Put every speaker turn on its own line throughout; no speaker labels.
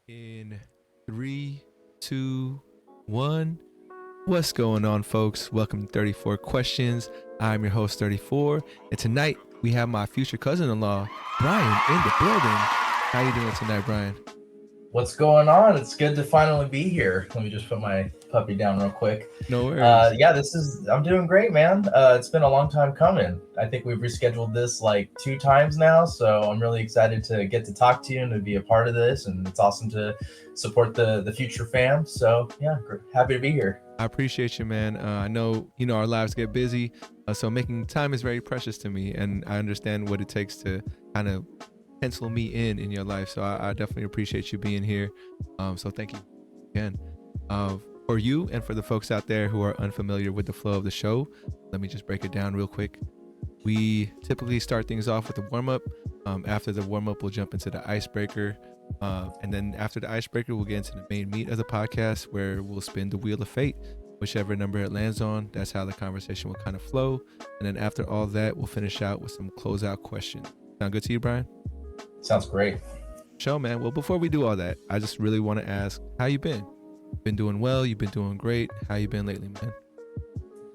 In three, two, one. What's going on, folks? Welcome to 34 Questions. I'm your host, 34, and tonight we have my future cousin-in-law, Brian, in the building. How you doing tonight, Brian?
What's going on? It's good to finally be here. Let me just put my puppy down real quick.
No worries.
I'm doing great, man. It's been a long time coming. I think we've rescheduled this like 2 times now, so I'm really excited to get to talk to you and to be a part of this. And it's awesome to support the future fam. So yeah, happy to be here.
I appreciate you, man. I know, our lives get busy, so making time is very precious to me, and I understand what it takes to kind of pencil me in your life. So I definitely appreciate you being here. So thank you again. For you and for the folks out there who are unfamiliar with the flow of the show, let me just break it down real quick. We typically start things off with a warm-up. After the warm-up, we'll jump into the icebreaker. And then after the icebreaker, we'll get into the main meat of the podcast, where we'll spin the wheel of fate. Whichever number it lands on, that's how the conversation will kind of flow. And then after all that, we'll finish out with some closeout questions. Sound good to you, Brian?
Sounds great.
Show, man. Well, before we do all that, I just really want to ask, how you been? Been doing well? You've been doing great. How you been lately, man?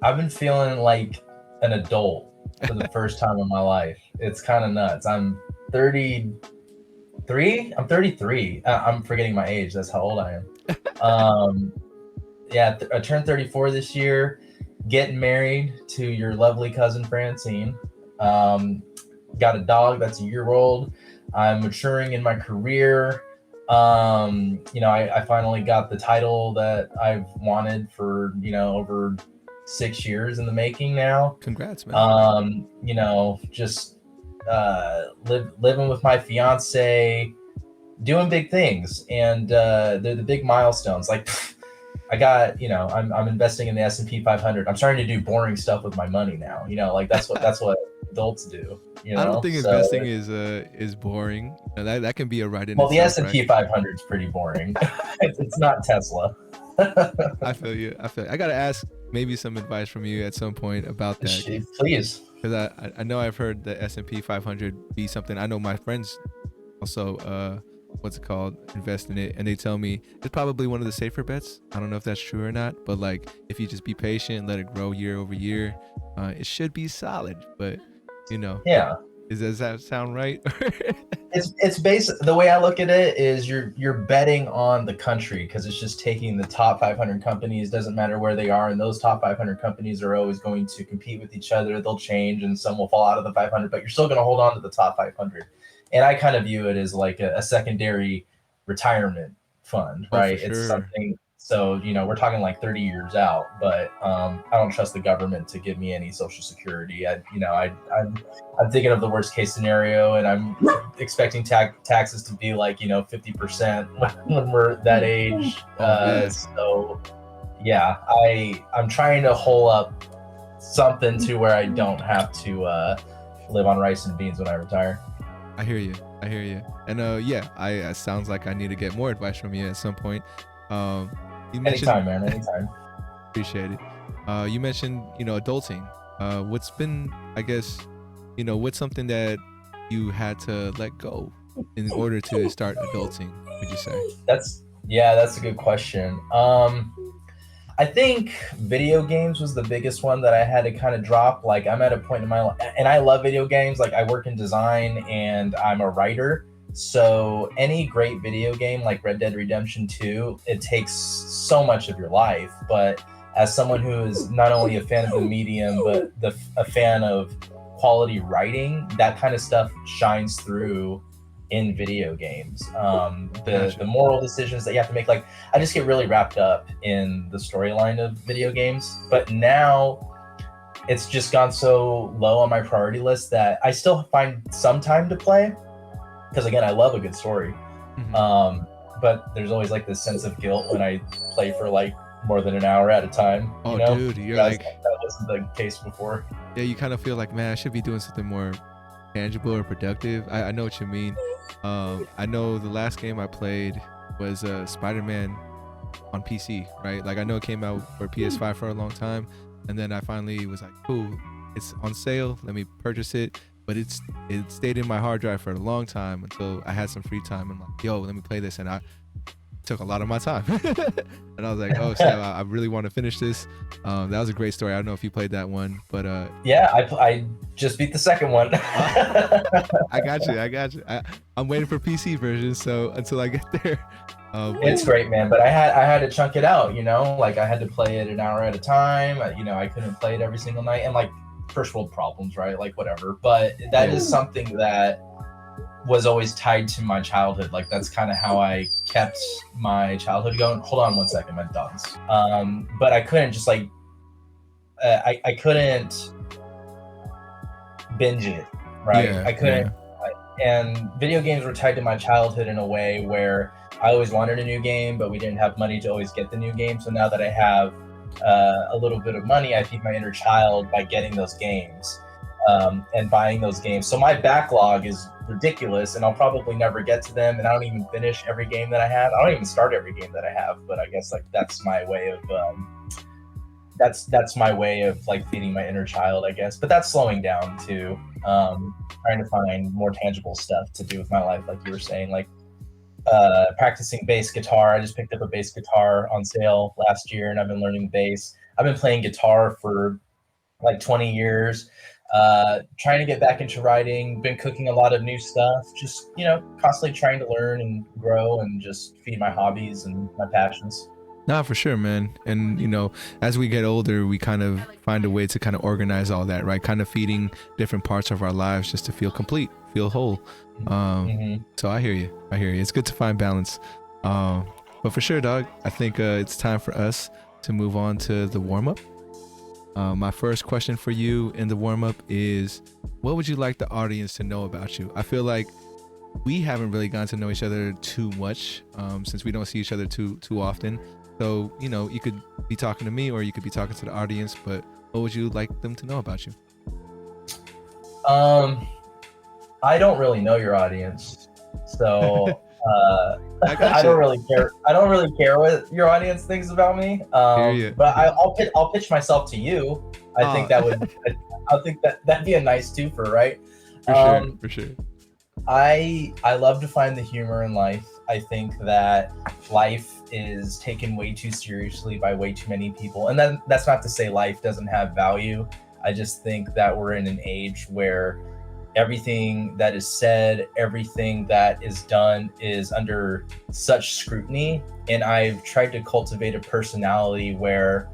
I've been feeling like an adult for the first time in my life. It's kind of nuts. I'm 33. I'm 33. I'm forgetting my age. That's how old I am. I turned 34 this year. Getting married to your lovely cousin Francine. Got a dog that's a year old. I'm maturing in my career. I finally got the title that I've wanted for, over 6 years in the making now.
Congrats, man.
Living with my fiance, doing big things, and they're the big milestones. Like, I got, I'm investing in the S&P 500. I'm starting to do boring stuff with my money now. That's what adults do.
I don't think investing is boring. That can be a right in
well,
itself.
The S&P 500 is pretty boring. It's not Tesla.
I feel you. I gotta ask maybe some advice from you at some point about that.
Please.
Because I know I've heard the S&P 500 be something. I know my friends also invest in it, and they tell me it's probably one of the safer bets. I don't know if that's true or not, but like if you just be patient, let it grow year over year, it should be solid. But
yeah,
does that sound right?
It's basic. The way I look at it is you're betting on the country, because it's just taking the top 500 companies. Doesn't matter where they are, and those top 500 companies are always going to compete with each other. They'll change, and some will fall out of the 500, but you're still going to hold on to the top 500. And I kind of view it as like a secondary retirement fund, right?
Sure.
It's something. So, we're talking like 30 years out, but I don't trust the government to give me any Social Security. I'm thinking of the worst case scenario, and I'm expecting taxes to be like, 50% when we're that age. So, yeah, I'm trying to hole up something to where I don't have to live on rice and beans when I retire.
I hear you. And it sounds like I need to get more advice from you at some point.
Anytime, man. Anytime.
Appreciate it. You mentioned, adulting. What's been, I guess, what's something that you had to let go in order to start adulting, would you say?
That's a good question. I think video games was the biggest one that I had to kind of drop. Like, I'm at a point in my life, and I love video games. Like, I work in design and I'm a writer. So any great video game like Red Dead Redemption 2, it takes so much of your life. But as someone who is not only a fan of the medium, but a fan of quality writing, that kind of stuff shines through in video games. The moral decisions that you have to make, like, I just get really wrapped up in the storyline of video games. But now it's just gone so low on my priority list that I still find some time to play, because again, I love a good story.
Mm-hmm.
But there's always like this sense of guilt when I play for like more than an hour at a time.
Dude, you're like,
that wasn't the case before.
Yeah, you kind of feel like, man, I should be doing something more tangible or productive. I know what you mean. I know the last game I played was Spider-Man on PC, right? Like, I know it came out for PS5 for a long time, and then I finally was like, cool, it's on sale, let me purchase it. But it stayed in my hard drive for a long time until I had some free time. I'm like, yo, let me play this. And took a lot of my time. And I was like, oh snap, I really want to finish this. That was a great story. I don't know if you played that one, but
Yeah, I just beat the second one.
I got you. I'm waiting for PC version, so until I get there.
It's great, man. But I had to chunk it out, like I had to play it an hour at a time. I couldn't play it every single night, and like first world problems, right? Like whatever. But that is something that was always tied to my childhood. Like that's kind of how I kept my childhood going. Hold on one second, my dogs. But I couldn't just like I couldn't binge it, right?
Yeah,
I couldn't. And video games were tied to my childhood in a way where I always wanted a new game, but we didn't have money to always get the new game. So now that I have a little bit of money, I feed my inner child by getting those games and buying those games. So my backlog is ridiculous, and I'll probably never get to them. And I don't even finish every game that I have. I don't even start every game that I have. But I guess like that's my way of that's my way of like feeding my inner child, I guess. But that's slowing down too. Trying to find more tangible stuff to do with my life, like you were saying, like practicing bass guitar. I just picked up a bass guitar on sale last year, and I've been learning bass. I've been playing guitar for like 20 years. Trying to get back into writing. Been cooking a lot of new stuff. Just constantly trying to learn and grow and just feed my hobbies and my passions.
nah, for sure, man. And as we get older, we kind of find a way to kind of organize all that, right? Kind of feeding different parts of our lives just to feel complete, feel whole. So I hear you. It's good to find balance. But for sure, dog, I think it's time for us to move on to the warm-up. My first question for you in the warm-up is, what would you like the audience to know about you? I feel like we haven't really gotten to know each other too much since we don't see each other too often. So, you could be talking to me or you could be talking to the audience, but what would you like them to know about you?
I don't really know your audience, so I don't really care. I don't really care what your audience thinks about me. But I'll pitch myself to you. I think that'd be a nice twofer, right?
For sure.
I love to find the humor in life. I think that life is taken way too seriously by way too many people. And then that's not to say life doesn't have value. I just think that we're in an age where everything that is said, everything that is done is under such scrutiny. And I've tried to cultivate a personality where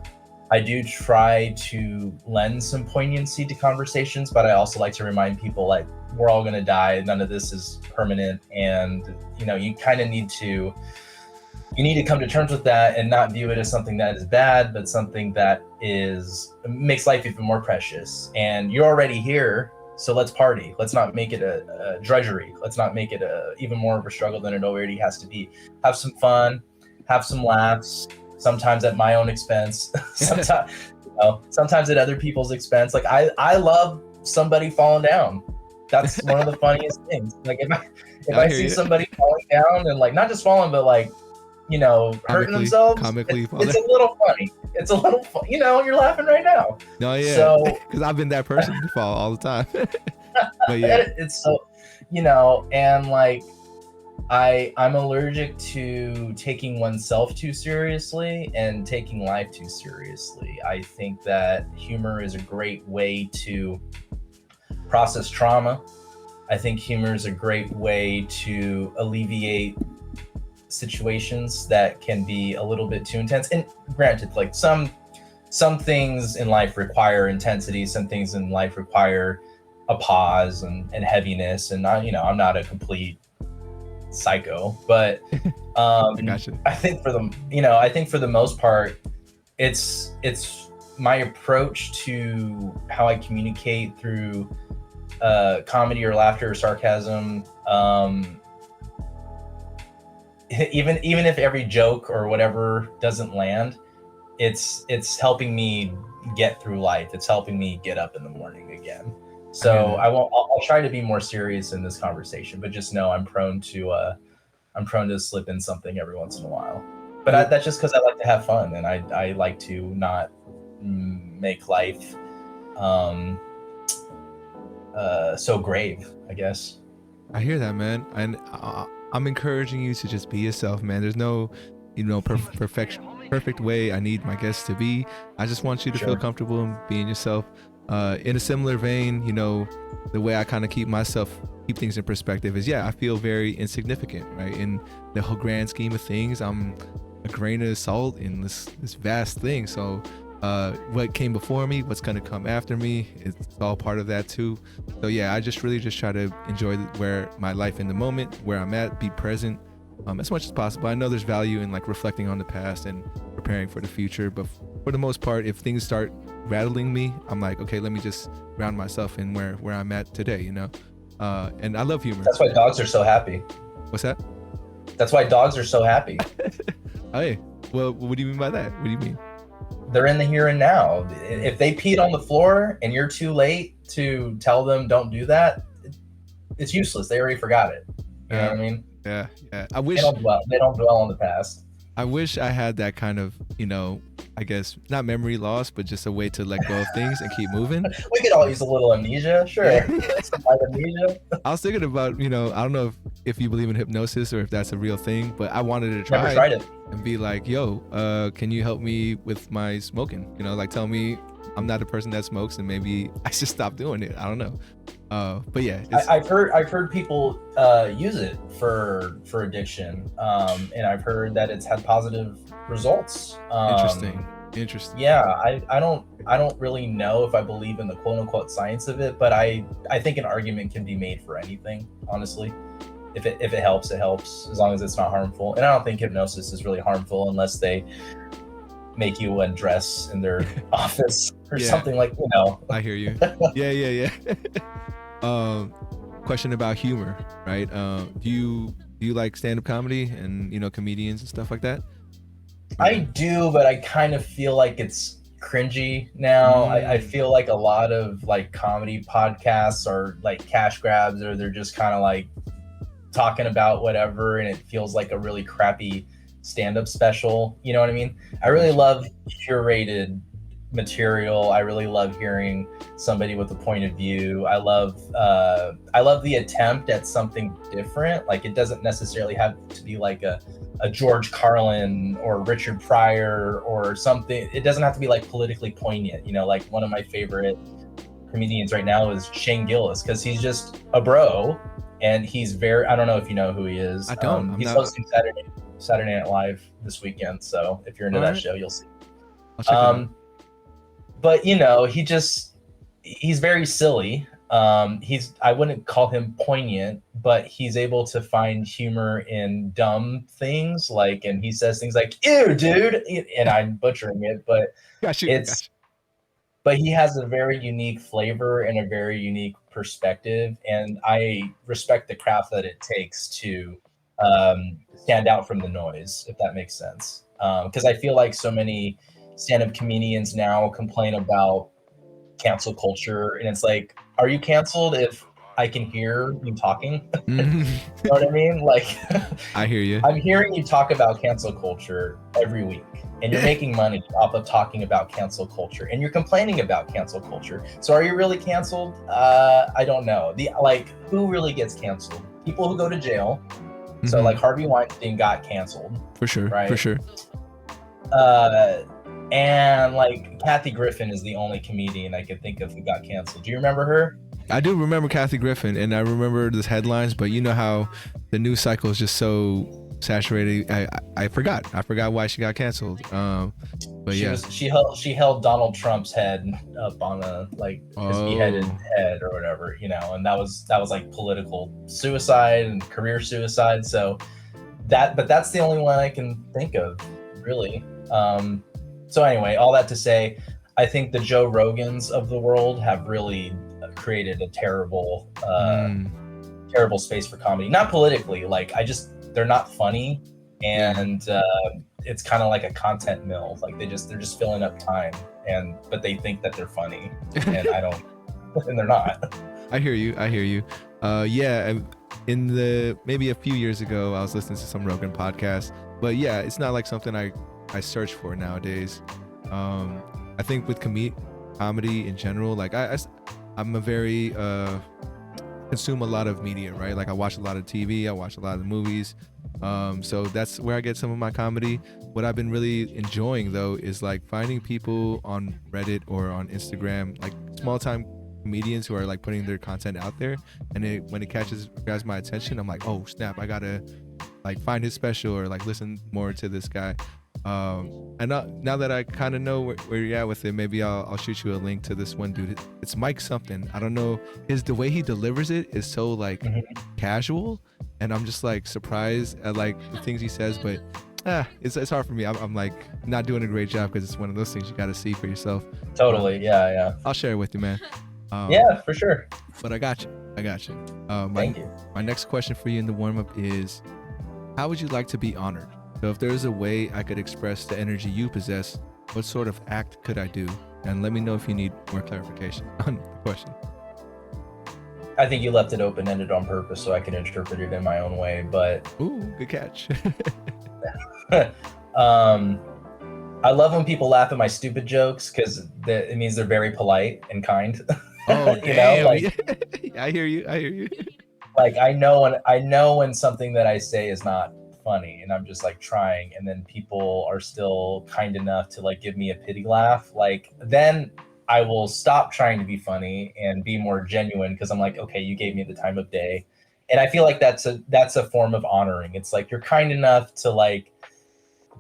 I do try to lend some poignancy to conversations, but I also like to remind people like we're all going to die. None of this is permanent. And, you kind of need to come to terms with that and not view it as something that is bad, but something that makes life even more precious. And you're already here. So let's party. Let's not make it a drudgery. Let's not make it even more of a struggle than it already has to be. Have some fun, have some laughs, sometimes at my own expense, sometimes at other people's expense. Like I love somebody falling down. That's one of the funniest things. Like if I see somebody falling down and like not just falling, but like hurting themselves, it's a little funny. It's a little fun. You're laughing right now.
No, yeah.
So
because I've been that person to fall all the time. But yeah,
it's so and like I'm allergic to taking oneself too seriously and taking life too seriously. I think that humor is a great way to process trauma. I think humor is a great way to alleviate situations that can be a little bit too intense. And granted, like some things in life require intensity, some things in life require a pause and heaviness. And I'm not a complete psycho, but
gotcha.
I think for the most part, it's my approach to how I communicate through comedy or laughter or sarcasm. Even if every joke or whatever doesn't land, it's helping me get through life. It's helping me get up in the morning again. So I'll try to be more serious in this conversation, but just know I'm prone to slip in something every once in a while. But that's just because I like to have fun, and I like to not make life so grave, I guess.
I hear that, man. And I'm encouraging you to just be yourself, man. There's no, perfect way I need my guests to be. I just want you to feel
Sure.
comfortable in being yourself. In a similar vein, the way I kind of keep things in perspective is, I feel very insignificant, right? In the whole grand scheme of things, I'm a grain of salt in this vast thing. So what came before me, what's going to come after me, it's all part of that too. So I just really just try to enjoy where my life in the moment, where I'm at, be present as much as possible. I know there's value in like reflecting on the past and preparing for the future, but for the most part, if things start rattling me, I'm like, okay, let me just ground myself in where I'm at today, and I love humor.
That's why dogs are so happy.
What's that?
That's why dogs are so happy.
Hey, well, what do you mean by that? What do you mean?
They're in the here and now. If they peed on the floor and you're too late to tell them don't do that, it's useless. They already forgot it. You know what I mean?
Yeah.
They don't dwell on the past.
I wish I had that kind of, I guess not memory loss, but just a way to let go of things and keep moving.
We could all use a little amnesia, sure. Some light amnesia.
I was thinking about, I don't know if you believe in hypnosis or if that's a real thing, but I wanted to try
Never tried it.
and be like, yo, can you help me with my smoking? Like tell me I'm not a person that smokes and maybe I should stop doing it. I don't know. But yeah,
I've heard people use it for addiction, and I've heard that it's had positive results.
Interesting.
Yeah, I don't really know if I believe in the quote unquote science of it, but I think an argument can be made for anything, honestly. If it helps, it helps, as long as it's not harmful. And I don't think hypnosis is really harmful unless they make you undress in their office or something like,
I hear you. Yeah. Question about humor, right? Do you like stand-up comedy and comedians and stuff like that?
I do, but I kind of feel like it's cringy now. I feel like a lot of like comedy podcasts are like cash grabs, or they're just kind of like talking about whatever, and it feels like a really crappy stand-up special. You know what I mean? I really love curated material. I really love hearing somebody with a point of view. I love the attempt at something different. Like, it doesn't necessarily have to be like a George Carlin or Richard Pryor or something. It doesn't have to be like politically poignant. Like one of my favorite comedians right now is Shane Gillis, because he's just a bro, and he's very, I don't know if you know who he is.
I don't.
He's hosting Saturday Night Live this weekend, so if you're into that show, you'll see.
I'll check it out.
But he's very silly. I wouldn't call him poignant, but he's able to find humor in dumb things, and he says things like "ew, dude," and I'm butchering it, but but he has a very unique flavor and a very unique perspective, and I respect the craft that it takes to stand out from the noise, if that makes sense. Because I feel like so many stand-up comedians now complain about cancel culture, and it's like, are you canceled if I can hear you talking? You know what I mean? Like,
I hear you.
I'm hearing you talk about cancel culture every week, and you're making money off of talking about cancel culture, and you're complaining about cancel culture. So are you really canceled? I don't know. Who really gets canceled? People who go to jail. So like Harvey Weinstein got canceled.
For sure.
Right?
For sure.
And like Kathy Griffin is the only comedian I could think of who got canceled. Do you remember her?
I do remember Kathy Griffin, and I remember the headlines, but you know how the news cycle is just so saturated. I forgot why she got canceled. But
she held Donald Trump's head up on his beheaded head or whatever, and that was like political suicide and career suicide. So that's the only one I can think of, really. So anyway, all that to say, I think the Joe Rogans of the world have really created a terrible space for comedy. Not politically, they're not funny, and it's kind of like a content mill. Like they're just filling up time, but they think that they're funny, and and they're not.
I hear you. In maybe a few years ago, I was listening to some Rogan podcast, but it's not like something I search for nowadays. I think with comedy in general, I'm a very consume a lot of media, right? Like I watch a lot of TV, I watch a lot of movies. So that's where I get some of my comedy. What I've been really enjoying though is like finding people on Reddit or on Instagram, like small time comedians who are like putting their content out there, and when it grabs my attention, I'm like, oh snap, I gotta like find his special or like listen more to this guy. And now that I kind of know where you're at with it, maybe I'll shoot you a link to this one dude. It's Mike something. I don't know. The way he delivers it is so like casual, and I'm just like surprised at like the things he says. But it's hard for me. I'm like not doing a great job because it's one of those things you got to see for yourself.
Totally. Yeah.
I'll share it with you, man.
Yeah, for sure.
But I got you.
Thank you.
My next question for you in the warm up is, how would you like to be honored? So if there is a way I could express the energy you possess, what sort of act could I do? And let me know if you need more clarification on the question.
I think you left it open-ended on purpose so I can interpret it in my own way, but...
Ooh, good catch.
I love when people laugh at my stupid jokes because it means they're very polite and kind.
Oh,
you
damn.
know, like,
I hear you.
Like I know when something that I say is not funny and I'm just like trying, and then people are still kind enough to like give me a pity laugh, like then I will stop trying to be funny and be more genuine because I'm like, okay, you gave me the time of day. And I feel like that's a form of honoring. It's like you're kind enough to like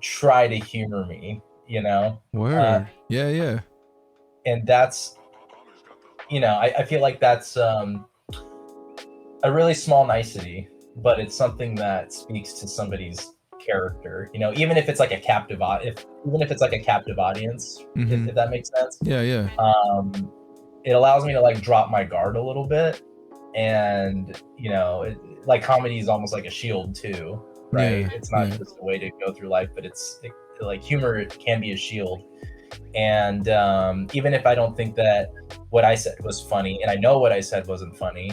try to humor me, you know?
Word. Yeah.
And that's, you know, I feel like that's a really small nicety, but it's something that speaks to somebody's character, you know, even if it's like a captive audience, if that makes sense.
Yeah.
It allows me to like drop my guard a little bit, and you know, like comedy is almost like a shield too, right?
Yeah,
it's not just a way to go through life, but like humor can be a shield. And even if I don't think that what I said was funny, and I know what I said wasn't funny,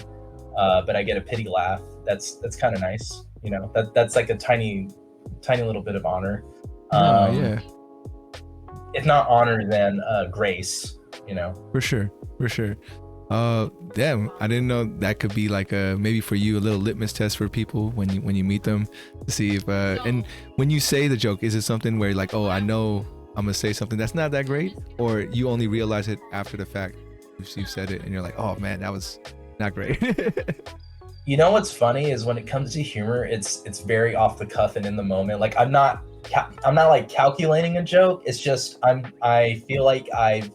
but I get a pity laugh, that's kind of nice, you know. That's like a tiny little bit of honor.
Yeah.
If not honor, then grace, you know.
For sure. Damn, I didn't know that could be like maybe for you a little litmus test for people when you meet them to see if and when you say the joke, is it something where you're like, oh, I know I'm gonna say something that's not that great, or you only realize it after the fact you've said it and you're like, oh man, that was not great.
You know what's funny is when it comes to humor, it's very off the cuff and in the moment. Like I'm not like calculating a joke. It's just I feel like I've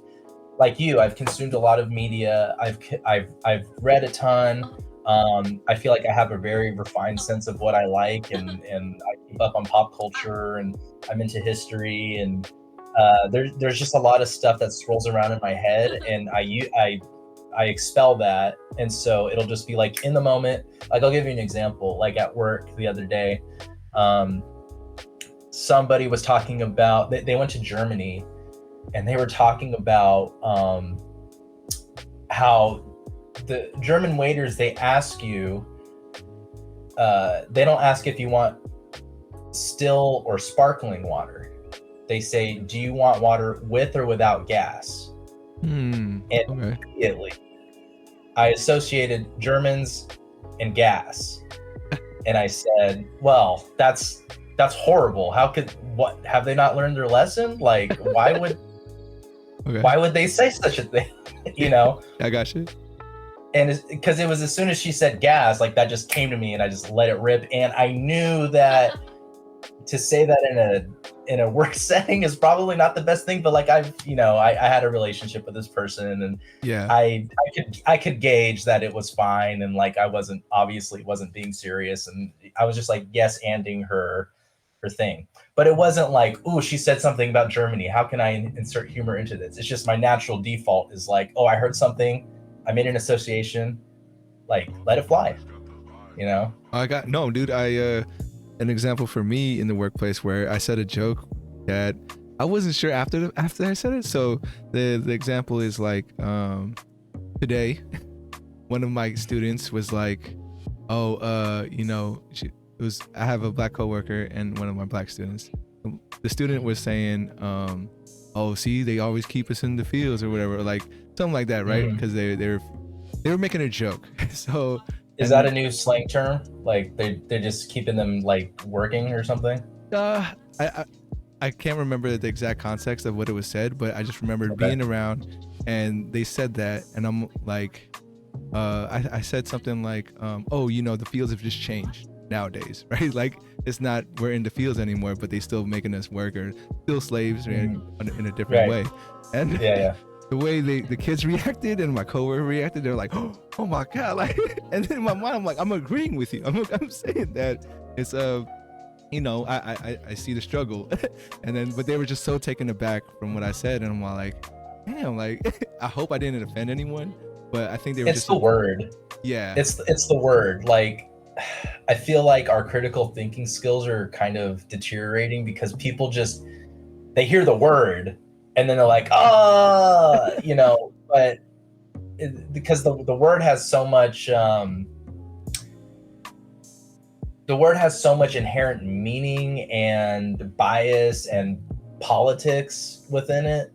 consumed a lot of media. I've read a ton. I feel like I have a very refined sense of what I like, and I keep up on pop culture, and I'm into history, and there's just a lot of stuff that swirls around in my head, and I expel that, and so it'll just be like in the moment. Like I'll give you an example. Like at work the other day, somebody was talking about they went to Germany, and they were talking about how the German waiters, they ask you, they don't ask if you want still or sparkling water. They say, do you want water with or without gas? And immediately I associated Germans and gas. And I said, well, that's horrible. What have they not learned their lesson? Like, why would they say such a thing? You know? I
got you.
And because it was as soon as she said gas, like that just came to me and I just let it rip. And I knew that to say that in a work setting is probably not the best thing, but like I had a relationship with this person, and
yeah,
I could gauge that it was fine, and like I wasn't being serious, and I was just like yes-anding her thing. But it wasn't like, ooh, she said something about Germany, how can I insert humor into this? It's just my natural default is like, oh, I heard something, I made an association, like let it fly, you know.
An example for me in the workplace where I said a joke that I wasn't sure after I said it. So the example is like, today, one of my students was like, oh, I have a black coworker and one of my black students. The student was saying, oh, see, they always keep us in the fields or whatever, like something like that, right? Because they they were making a joke. So
Is that a new slang term? Like they're just keeping them like working or something?
uh I can't remember the exact context of what it was said, but I just remembered
Okay.
being around and they said that, and I'm like, I said something like, oh, the fields have just changed nowadays, right? Like it's not we're in the fields anymore, but they still making us work or still slaves, right? In a different
Right.
way. And
Yeah.
the way the kids reacted and my coworker reacted, they're like, oh my god, like, and then in my mind I'm like, I'm agreeing with you. I'm saying that it's I see the struggle. And then but they were just so taken aback from what I said, and I'm like, damn, like I hope I didn't offend anyone, but I think they were
It's
just
the word.
yeah.
It's the word. Like I feel like our critical thinking skills are kind of deteriorating because people just they hear the word and then they're like, but because the word has so much inherent meaning and bias and politics within it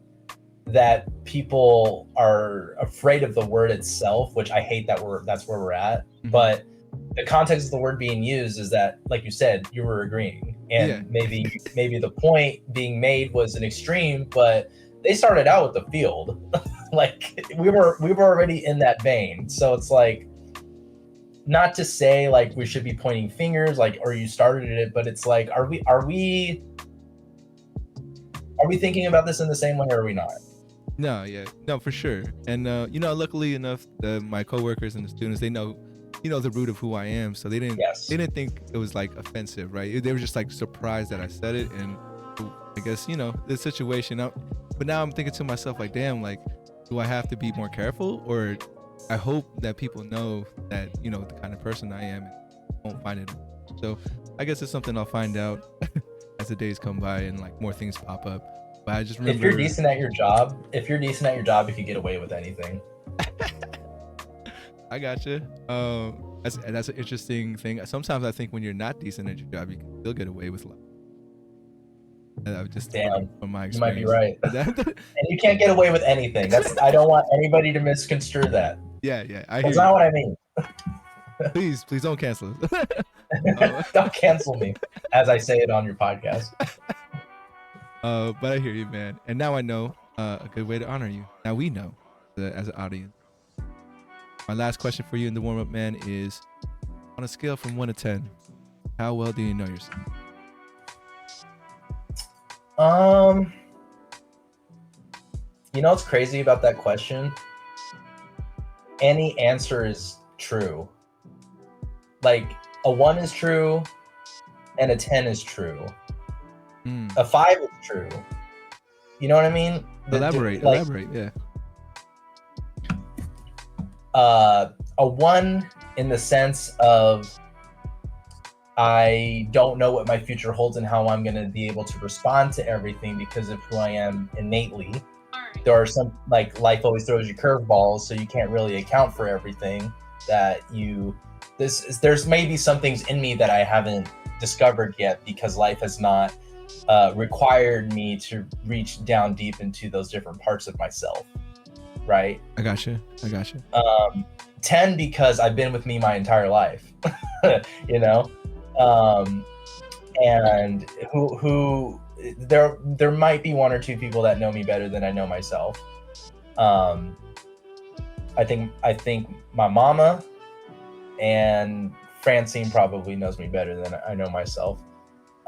that people are afraid of the word itself, which I hate that's where we're at. But the context of the word being used is that, like you said, you were agreeing, and maybe the point being made was an extreme, but they started out with the field. Like we were already in that vein. So it's like, not to say like we should be pointing fingers, like, or you started it, but it's like, are we thinking about this in the same way, or are we not?
No, for sure. And luckily enough, my coworkers and the students, they know the root of who I am, so they didn't think it was like offensive, right? They were just like surprised that I said it, and I guess the situation. But now I'm thinking to myself like, damn, like, do I have to be more careful, or I hope that people know that the kind of person I am and won't find it. So I guess it's something I'll find out as the days come by and like more things pop up. But I just remember,
if you're decent at your job, you could get away with anything.
I gotcha. That's an interesting thing. Sometimes I think when you're not decent at your job, you can still get away with life. I would just
Damn,
from my
you might
experience.
be right. And you can't get away with anything. I don't want anybody to misconstrue that.
Yeah, I
That's
hear
not
you.
what I mean.
Please don't cancel us.
Don't cancel me, as I say it on your podcast.
But I hear you, man. And now I know a good way to honor you. Now we know as an audience. My last question for you in the warm-up, man, is on a scale from 1 to 10, how well do you know yourself?
What's crazy about that question? Any answer is true. Like a 1 is true and a 10 is true. A 5 is true. You know what I mean?
Elaborate, yeah.
A 1 in the sense of I don't know what my future holds and how I'm going to be able to respond to everything because of who I am innately. There are some, like, life always throws you curveballs, so you can't really account for everything that there's maybe some things in me that I haven't discovered yet because life has not required me to reach down deep into those different parts of myself. Right?
I gotcha.
10 because I've been with me my entire life. And who there might be 1 or 2 people that know me better than I know myself. I think my mama and Francine probably knows me better than I know myself.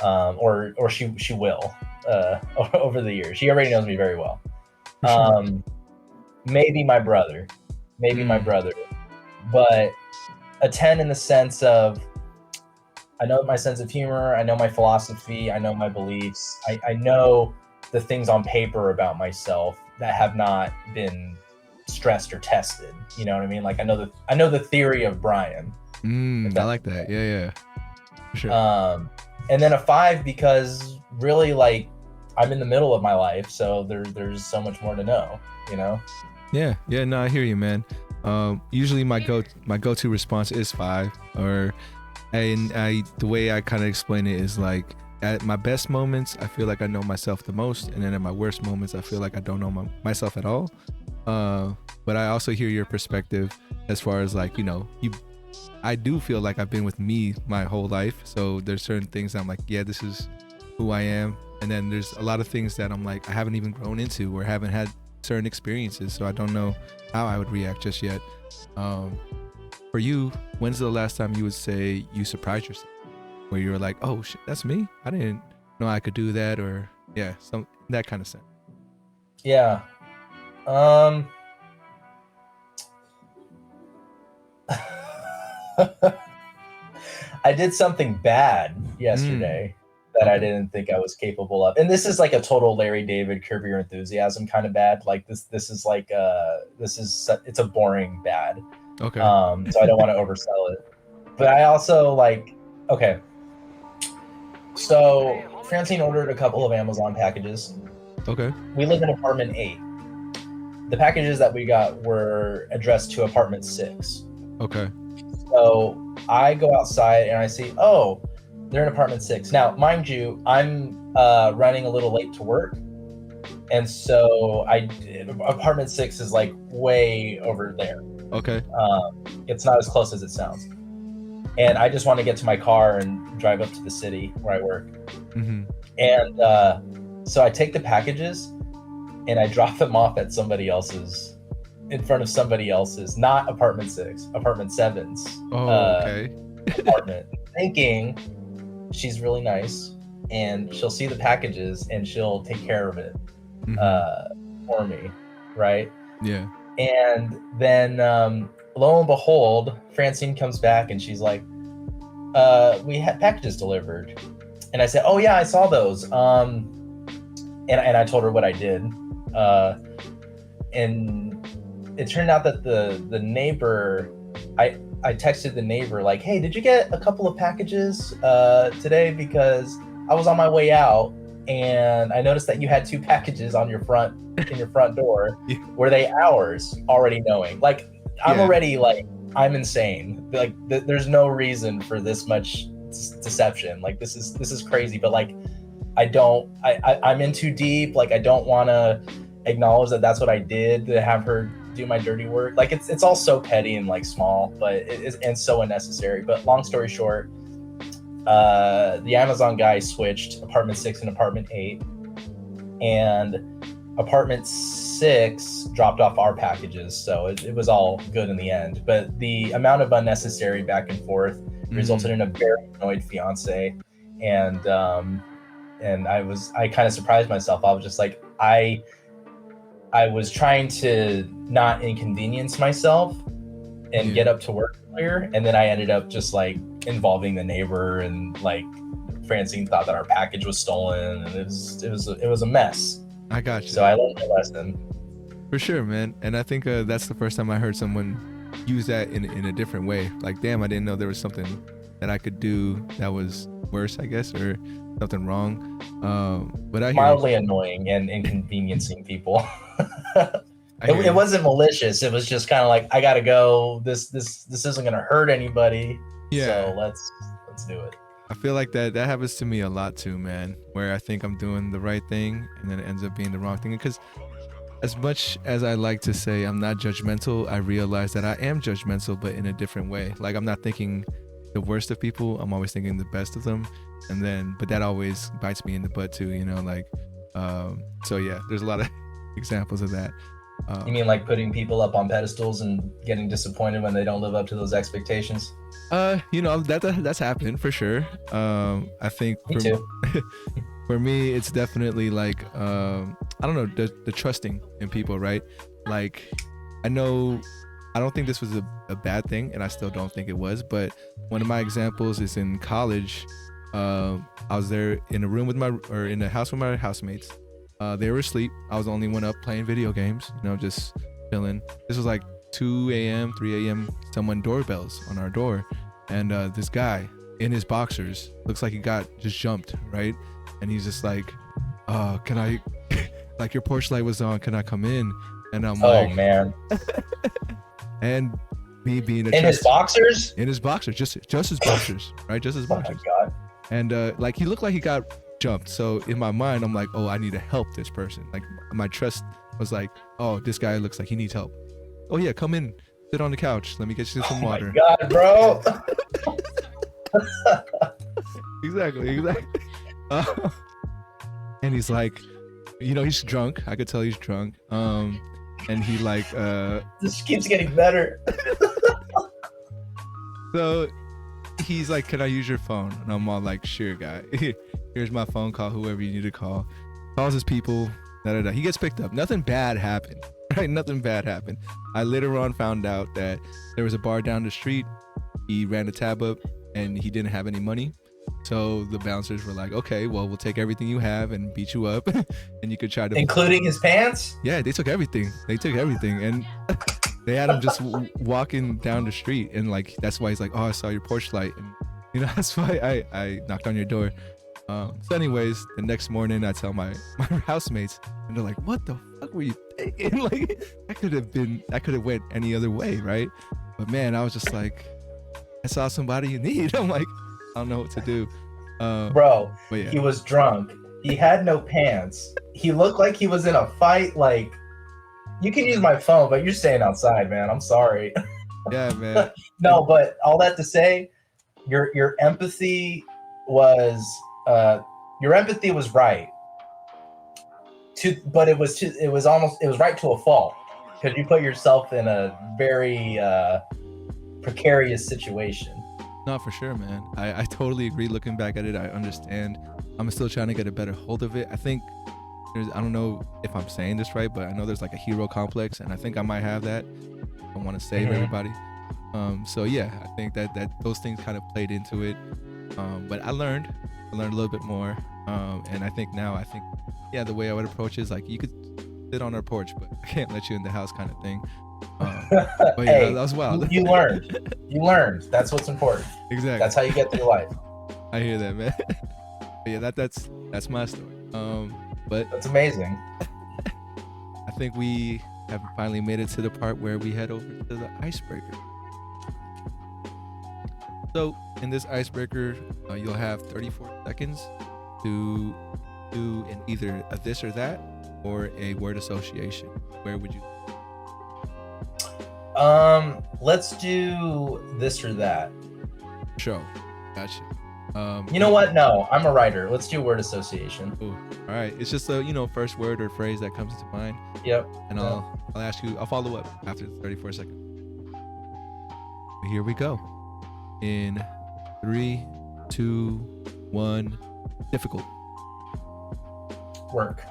Or she will over the years. She already knows me very well. Maybe my brother, but a 10 in the sense of I know my sense of humor, I know my philosophy, I know my beliefs, I know the things on paper about myself that have not been stressed or tested. You know what I mean? Like I know the theory of Brian.
I like that. Yeah. For sure.
And then a 5 because really, like, I'm in the middle of my life, so there's so much more to know.
Yeah. No, I hear you, man. Usually my go-to response is 5, the way I kind of explain it is like at my best moments I feel like I know myself the most, and then at my worst moments I feel like I don't know myself at all. but I also hear your perspective as far as like, I do feel like I've been with me my whole life. So there's certain things I'm like, yeah, this is who I am. And then there's a lot of things that I'm like, I haven't even grown into or haven't had certain experiences. So I don't know how I would react just yet. For you, when's the last time you would say you surprised yourself? Where you were like, oh shit, that's me? I didn't know I could do that, or yeah, some that kind of sense.
Yeah. I did something bad yesterday that I
Okay.
didn't think I was capable of. And this is like a total Larry David Curb Your Enthusiasm kind of bad. Like this is like it's a boring bad.
Okay.
So I don't want to oversell it. But I also like, okay. So Francine ordered a couple of Amazon packages.
Okay.
We live in apartment 8. The packages that we got were addressed to apartment 6.
Okay.
So I go outside and I see, oh, they're in apartment 6. Now, mind you, I'm running a little late to work. And so apartment 6 is like way over there.
Okay.
It's not as close as it sounds. And I just want to get to my car and drive up to the city where I work.
Mm-hmm.
And so I take the packages and I drop them off at somebody else's, in front of somebody else's, not apartment 6, apartment 7's
okay.
apartment, thinking she's really nice and she'll see the packages and she'll take care of it for me, right?
Yeah.
And then lo and behold, Francine comes back and she's like, we had packages delivered. And I said, oh yeah, I saw those. And I told her what I did. And it turned out that the neighbor, I texted the neighbor like, hey, did you get a couple of packages today? Because I was on my way out and I noticed that you had 2 packages in your front door.
Yeah.
Were they ours? Already knowing, like, I'm already like, I'm insane. Like, there's no reason for this much deception. Like, this is crazy. But like, I'm in too deep. Like, I don't want to acknowledge that that's what I did to have her do my dirty work. Like, it's all so petty and like small, but it is, and so unnecessary. But long story short, the Amazon guy switched apartment 6 and apartment 8, and apartment 6 dropped off our packages, so it was all good in the end. But the amount of unnecessary back and forth resulted in a very annoyed fiance, and I kind of surprised myself. I was just like, I was trying to not inconvenience myself and get up to work earlier, and then I ended up just like involving the neighbor, and like Francine thought that our package was stolen, and it was a mess.
I got you.
So I learned my lesson.
For sure, man. And I think that's the first time I heard someone use that in a different way. Like, damn, I didn't know there was something that I could do that was worse, I guess, or something wrong. But I hear
mildly annoying and inconveniencing people. It wasn't malicious. It was just kind of like, I gotta go. This isn't gonna hurt anybody.
Yeah.
So let's do it.
I feel like that happens to me a lot too, man, where I think I'm doing the right thing and then it ends up being the wrong thing. Because as much as I like to say I'm not judgmental, I realize that I am judgmental, but in a different way. Like, I'm not thinking the worst of people. I'm always thinking the best of them. But that always bites me in the butt too, like, so yeah, there's a lot of examples of that.
You mean like putting people up on pedestals and getting disappointed when they don't live up to those expectations?
That's happened for sure. I think
me too.
For me, it's definitely like, I don't know, the trusting in people, right? Like, I don't think this was a bad thing, and I still don't think it was, but one of my examples is in college. I was there in a room in a house with my housemates. They were asleep. I was the only one up playing video games, just chilling. This was like 2 a.m., 3 a.m. Someone doorbells on our door, and this guy in his boxers looks like he got just jumped, right? And he's just like, can I, like, your porch light was on, can I come in? And I'm like,
oh man.
And me being
in his boxers?
In his boxers, just his boxers, right? Just his boxers.
Oh my God.
And like, he looked like he got jumped. So in my mind, I'm like, oh, I need to help this person. Like, my trust was like, oh, this guy looks like he needs help. Oh yeah, come in, sit on the couch. Let me get you some
Oh my
water.
God, bro.
Exactly. Uh, and he's like, he's drunk. I could tell he's drunk. And he like,
This keeps getting better.
so he's like, can I use your phone? And I'm all like, sure, guy. Here's my phone. Call whoever you need to call. Calls his people. He gets picked up. Nothing bad happened. Right? Nothing bad happened. I later on found out that there was a bar down the street. He ran the tab up and he didn't have any money. So the bouncers were like, okay, well, we'll take everything you have and beat you up. And you could try to...
Including his pants?
Yeah, they took everything. And they had him just walking down the street. And like, that's why he's like, oh, I saw your porch light. And that's why I knocked on your door. So anyways, the next morning I tell my housemates, and they're like, what the fuck were you thinking? Like, I could have went any other way, right? But man, I was just like, I saw somebody you need. I'm like, I don't know what to do.
Bro,
yeah.
He was drunk. He had no pants. He looked like he was in a fight. Like, you can use my phone, but you're staying outside, man. I'm sorry.
Yeah, man.
No, but all that to say, your empathy was right. But it was right to a fault, because you put yourself in a very precarious situation.
No, for sure, man. I totally agree. Looking back at it, I understand. I'm still trying to get a better hold of it. I think I don't know if I'm saying this right, but I know there's like a hero complex, and I think I might have that. I want to save everybody. So yeah, I think that those things kind of played into it. But I learned a little bit more. And I think yeah, the way I would approach it is like, you could sit on our porch, but I can't let you in the house, kind of thing. But yeah,
hey,
that was wild.
You learned. That's what's important.
Exactly.
That's how you get through life.
I hear that, man. But yeah, that's my story. But
that's amazing.
I think we have finally made it to the part where we head over to the icebreaker. So in this icebreaker, you'll have 34 seconds to do either a this or that or a word association. Where would you?
Let's do this or that.
Sure. Gotcha.
You know what? No, I'm a writer. Let's do word association.
Ooh, all right. It's just a first word or phrase that comes to mind.
Yep.
And I'll ask you. I'll follow up after the 34 seconds. Here we go. In 3, 2, 1. Difficult.
Work.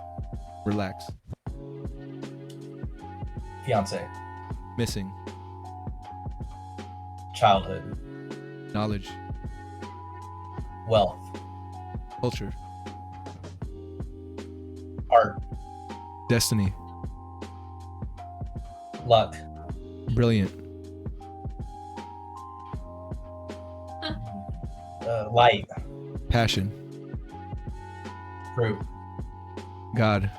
Relax.
Fiance.
Missing.
Childhood.
Knowledge.
Wealth.
Culture.
Art.
Destiny.
Luck.
Brilliant.
Light.
Passion.
Fruit.
God.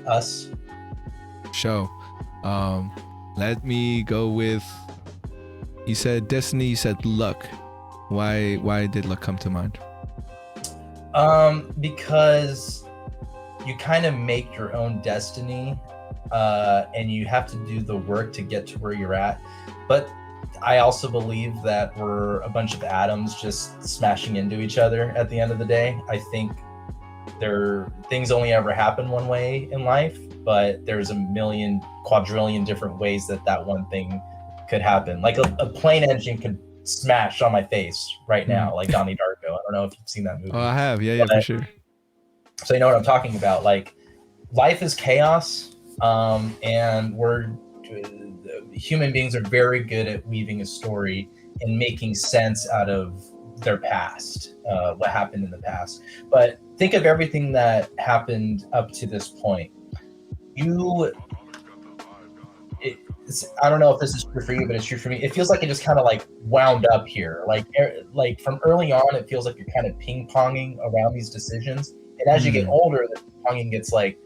Us.
Show. Let me go with, you said destiny, you said luck. Why did luck come to mind?
Because you kind of make your own destiny, and you have to do the work to get to where you're at. But I also believe that we're a bunch of atoms just smashing into each other at the end of the day. I think things only ever happen one way in life, but there's a million, quadrillion different ways that one thing could happen. Like a plane engine could smash on my face right now, like Donnie Darko. I don't know if you've seen that movie.
Oh, I have. Yeah, for sure.
So you know what I'm talking about. Like, life is chaos, and human beings are very good at weaving a story and making sense out of their past, what happened in the past. But think of everything that happened up to this point. I don't know if this is true for you, but it's true for me. It feels like it just kind of like wound up here. Like from early on, it feels like you're kind of ping-ponging around these decisions. And as you get older, the ping-ponging gets like,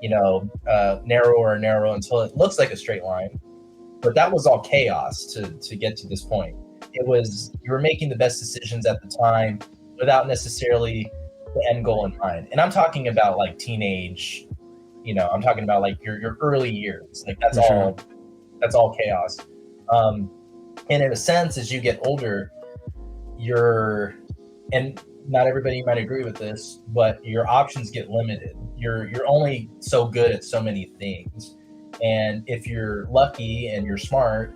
narrower and narrower until it looks like a straight line. But that was all chaos to get to this point. You were making the best decisions at the time without necessarily the end goal in mind. And I'm talking about like teenage I'm talking about like your early years. Like
For sure.
that's all chaos. Um, and in a sense, as you get older, you're and not everybody might agree with this, but your options get limited. You're only so good at so many things. And if you're lucky and you're smart,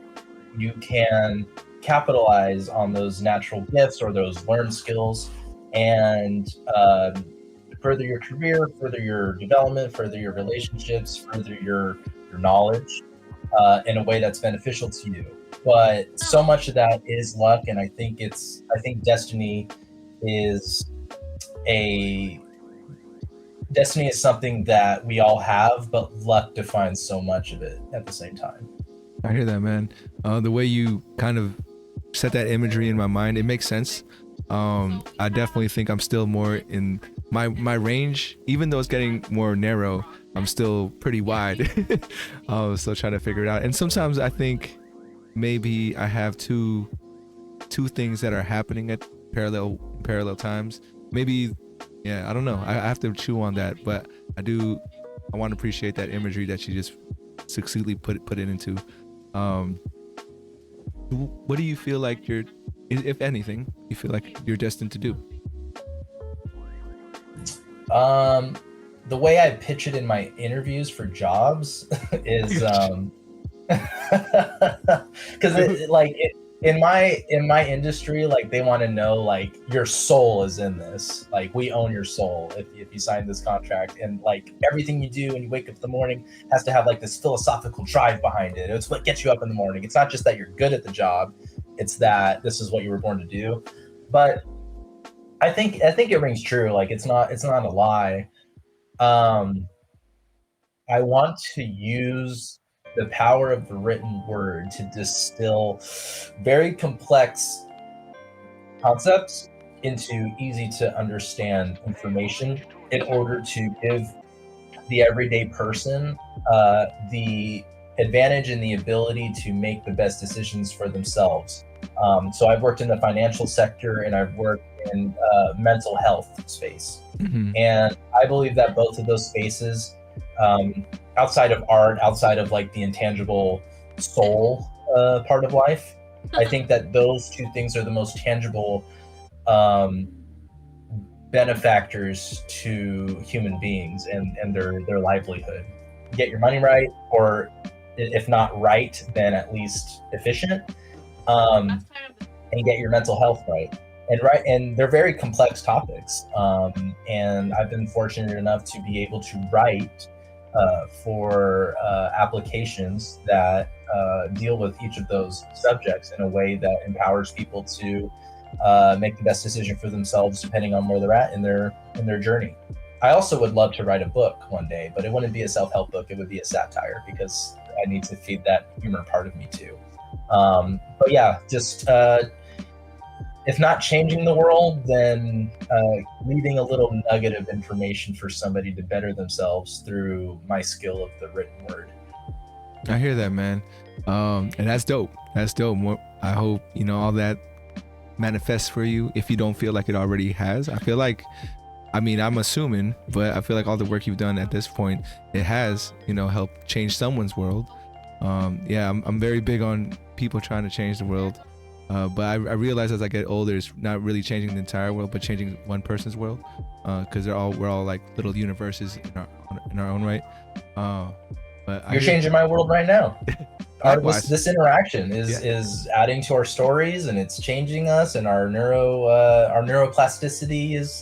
you can capitalize on those natural gifts or those learned skills and further your career, further your development, further your relationships, further your knowledge in a way that's beneficial to you. But so much of that is luck, and I think is a destiny is something that we all have, but luck defines so much of it at the same time.
I hear that, man. The way you kind of set that imagery in my mind, it makes sense. I definitely think I'm still more in my range, even though it's getting more narrow. I'm still pretty wide. Still trying to figure it out. And sometimes I think maybe I have two things that are happening at parallel times. Maybe, yeah, I don't know. I have to chew on that, but I want to appreciate that imagery that you just succinctly put it into. Um, what do you feel like if anything, you feel like you're destined to do?
Um, the way I pitch it in my interviews for jobs is because in my industry, like they want to know like your soul is in this, like we own your soul if you sign this contract, and like everything you do when you wake up in the morning has to have like this philosophical drive behind it. It's what gets you up in the morning. It's not just that you're good at the job, it's that this is what you were born to do. But I think it rings true. Like it's not a lie. um I want to use the power of the written word to distill very complex concepts into easy to understand information in order to give the everyday person the advantage and the ability to make the best decisions for themselves. So I've worked in the financial sector and I've worked in mental health space.
Hmm.
And I believe that both of those spaces, um, outside of art, outside of like the intangible soul part of life, I think that those two things are the most tangible um, benefactors to human beings and their livelihood. Get your money right, or if not right, then at least efficient, um, and get your mental health right. And they're very complex topics. And I've been fortunate enough to be able to write for applications that deal with each of those subjects in a way that empowers people to make the best decision for themselves depending on where they're at in their journey. I also would love to write a book one day, but it wouldn't be a self-help book. It would be a satire because I need to feed that humor part of me too. But yeah, just if not changing the world, then leaving a little nugget of information for somebody to better themselves through my skill of the written word.
I hear that, man. And that's dope. That's dope. I hope all that manifests for you. If you don't feel like it already has, I feel like, I mean, I'm assuming, but I feel like all the work you've done at this point, it has, helped change someone's world. Yeah, I'm very big on people trying to change the world. But I realize as I get older, it's not really changing the entire world, but changing one person's world. Because we're all like little universes in our own right. But
You're changing my world right now.
Likewise.
This interaction
Yeah.
is adding to our stories, and it's changing us, and our neuroplasticity is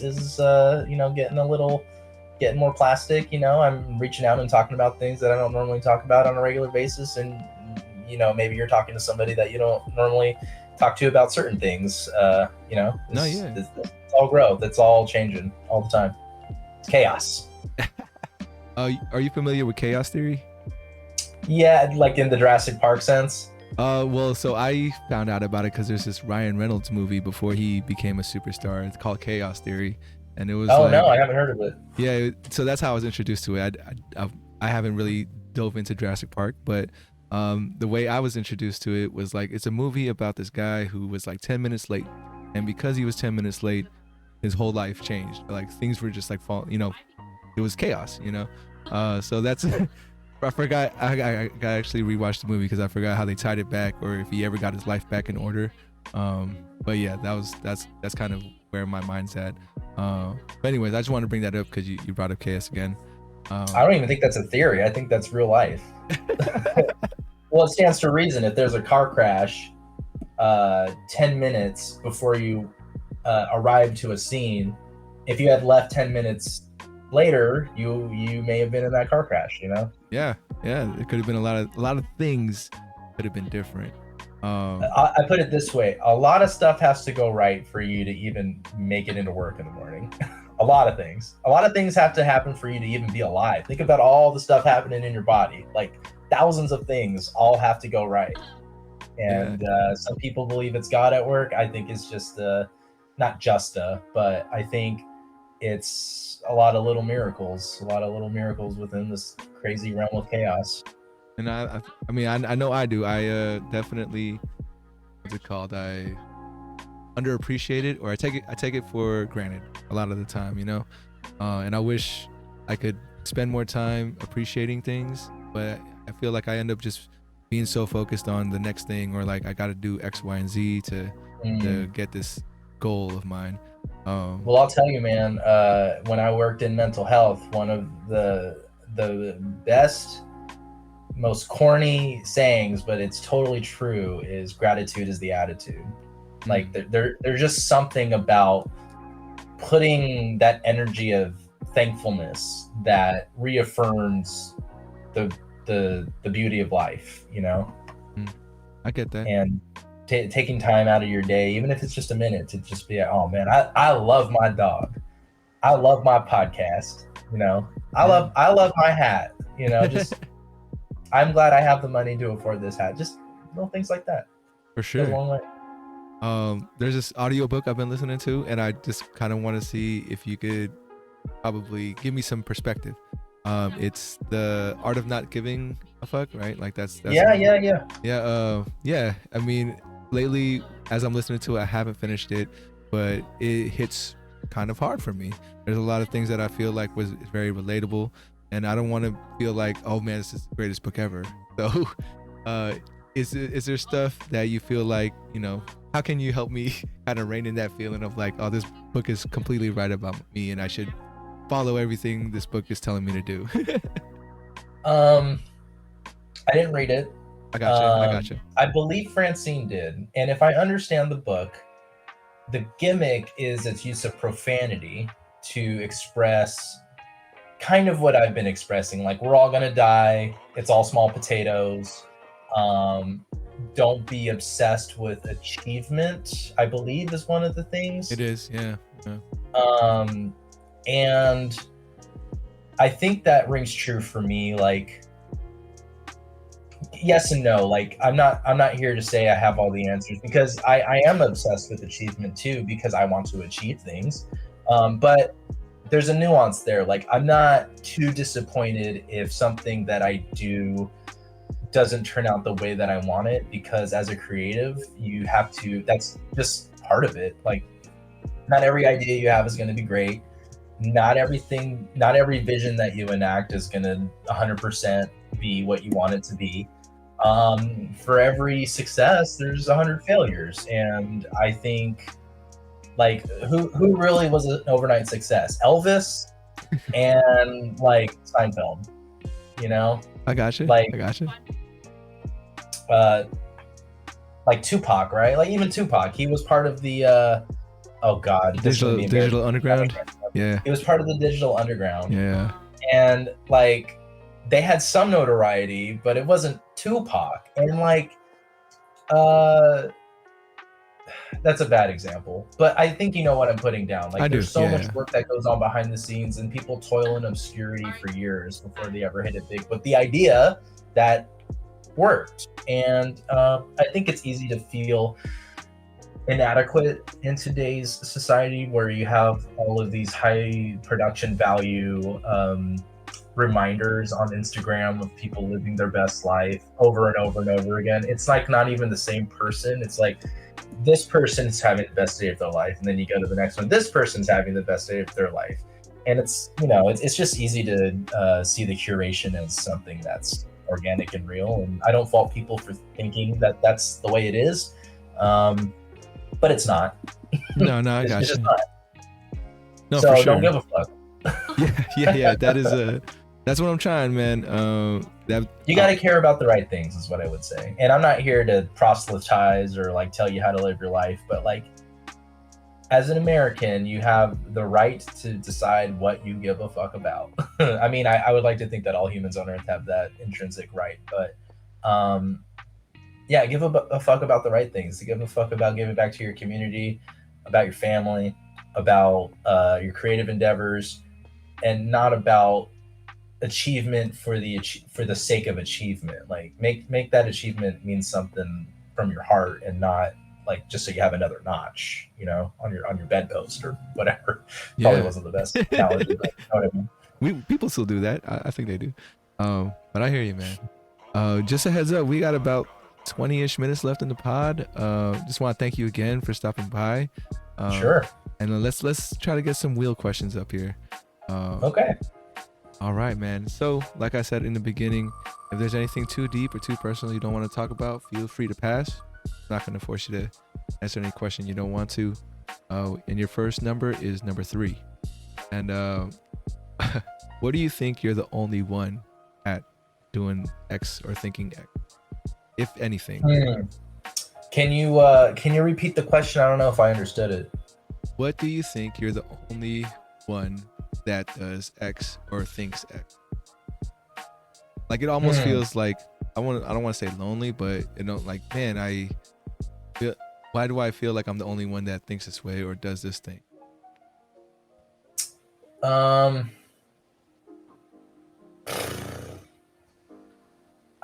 getting more plastic. I'm reaching out and talking about things that I don't normally talk about on a regular basis, and maybe you're talking to somebody that you don't normally talk to about certain things.
No, yeah.
It's all growth. It's all changing all the time. It's chaos.
Are you familiar with chaos theory?
Yeah, like in the Jurassic Park sense.
Well, so I found out about it because there's this Ryan Reynolds movie before he became a superstar. It's called Chaos Theory, and it was
Oh
like,
no, I haven't heard of it.
yeah. So that's how I was introduced to it. I haven't really dove into Jurassic Park, but the way I was introduced to it was like it's a movie about this guy who was like 10 minutes late, and because he was 10 minutes late, his whole life changed. Like things were just like it was chaos. So that's I forgot. I actually rewatched the movie because I forgot how they tied it back, or if he ever got his life back in order. But yeah, that's kind of where my mind's at. But anyways, I just want to bring that up because you brought up chaos again.
I don't even think that's a theory. I think that's real life. Well, it stands to reason. If there's a car crash 10 minutes before you arrive to a scene, if you had left 10 minutes later, you may have been in that car crash, you know?
Yeah, it could have been a lot of things could have been different.
I put it this way: a lot of stuff has to go right for you to even make it into work in the morning. A lot of things have to happen for you to even be alive. Think about all the stuff happening in your body. Like thousands of things all have to go right. And some people believe it's God at work. I think it's just not just but I think it's a lot of little miracles within this crazy realm of chaos.
And I mean, I know I do. I definitely, what's it called? I underappreciate it, or I take it for granted a lot of the time, you know. And I wish I could spend more time appreciating things, but I feel like I end up just being so focused on the next thing, or like I got to do X, Y, and Z to get this goal of mine.
Well, I'll tell you, man. When I worked in mental health, one of the best, most corny sayings, but it's totally true, is gratitude is the attitude. Like there's just something about putting that energy of thankfulness that reaffirms the beauty of life, you know?
I get that.
And taking time out of your day, even if it's just a minute, to just be, oh man, I love my dog. I love my podcast, you know? I love my hat, you know? Just I'm glad I have the money to afford this hat. Just little things like that.
For sure.
Goes a long way.
There's this audiobook I've been listening to, and I just kind of want to see if you could probably give me some perspective. It's The Art of Not Giving a Fuck, right? Like that's
yeah.
I mean, lately as I'm listening to it, I haven't finished it, but it hits kind of hard for me. There's a lot of things that I feel like was very relatable, and I don't want to feel like, oh man, this is the greatest book ever. So is there stuff that you feel like, you know, how can you help me kind of rein in that feeling of like, oh, this book is completely right about me and I should follow everything this book is telling me to do?
I didn't read it.
I gotcha.
I believe Francine did. And if I understand the book, the gimmick is its use of profanity to express kind of what I've been expressing. Like, we're all gonna die. It's all small potatoes. Don't be obsessed with achievement, I believe, is one of the things.
It is, yeah.
And I think that rings true for me. Like, yes and no. Like, I'm not here to say I have all the answers, because I am obsessed with achievement too, because I want to achieve things. But there's a nuance there. Like, I'm not too disappointed if something that I do doesn't turn out the way that I want it, because as a creative, you have to, that's just part of it. Like, not every idea you have is going to be great. Not every vision that you enact is going to 100% be what you want it to be. For every success, there's 100 failures. And I think, like, who really was an overnight success? Elvis and like Seinfeld, you know?
I gotcha.
Like Tupac, right? Like, even Tupac, he was part of the
Digital Underground. Yeah,
he was part of the Digital Underground.
Yeah,
and like, they had some notoriety, but it wasn't Tupac. And like, that's a bad example, but I think you know what I'm putting down. Like, there's so much work that goes on behind the scenes, and people toil in obscurity for years before they ever hit it big. But the idea that worked, and I think it's easy to feel inadequate in today's society, where you have all of these high production value reminders on Instagram of people living their best life over and over and over again. It's like not even the same person. It's like, this person's having the best day of their life, and then you go to the next one, this person's having the best day of their life. and it's it's just easy to see the curation as something that's organic and real, and I don't fault people for thinking that that's the way it is, but it's not.
No, I
It's
got
just
you.
not.
No, for
So don't
sure.
give a fuck.
Yeah. That's what I'm trying, man.
You got to care about the right things, is what I would say. And I'm not here to proselytize or like tell you how to live your life, but like, as an American, you have the right to decide what you give a fuck about. I mean, I would like to think that all humans on Earth have that intrinsic right, but yeah, give a fuck about the right things. Give a fuck about giving back to your community, about your family, about your creative endeavors, and not about achievement for the sake of achievement. Like make that achievement mean something from your heart, and not like just so you have another notch, on your bedpost or whatever. Probably
Yeah.
wasn't the best analogy, but you know what I mean.
People still do that. I think they do. But I hear you, man. Just a heads up, we got about 20-ish minutes left in the pod. Just want to thank you again for stopping by.
Sure.
And let's try to get some wheel questions up here.
Okay.
All right, man. So, like I said in the beginning, if there's anything too deep or too personal you don't want to talk about, feel free to pass. I'm not going to force you to answer any question you don't want to. And your first number is number 3. And what do you think you're the only one at doing X or thinking X, if anything?
Can you repeat the question? I don't know if I understood it.
What do you think you're the only one that does X or thinks X? Like, it almost feels like I don't want to say lonely, but like, man, why do I feel like I'm the only one that thinks this way or does this thing?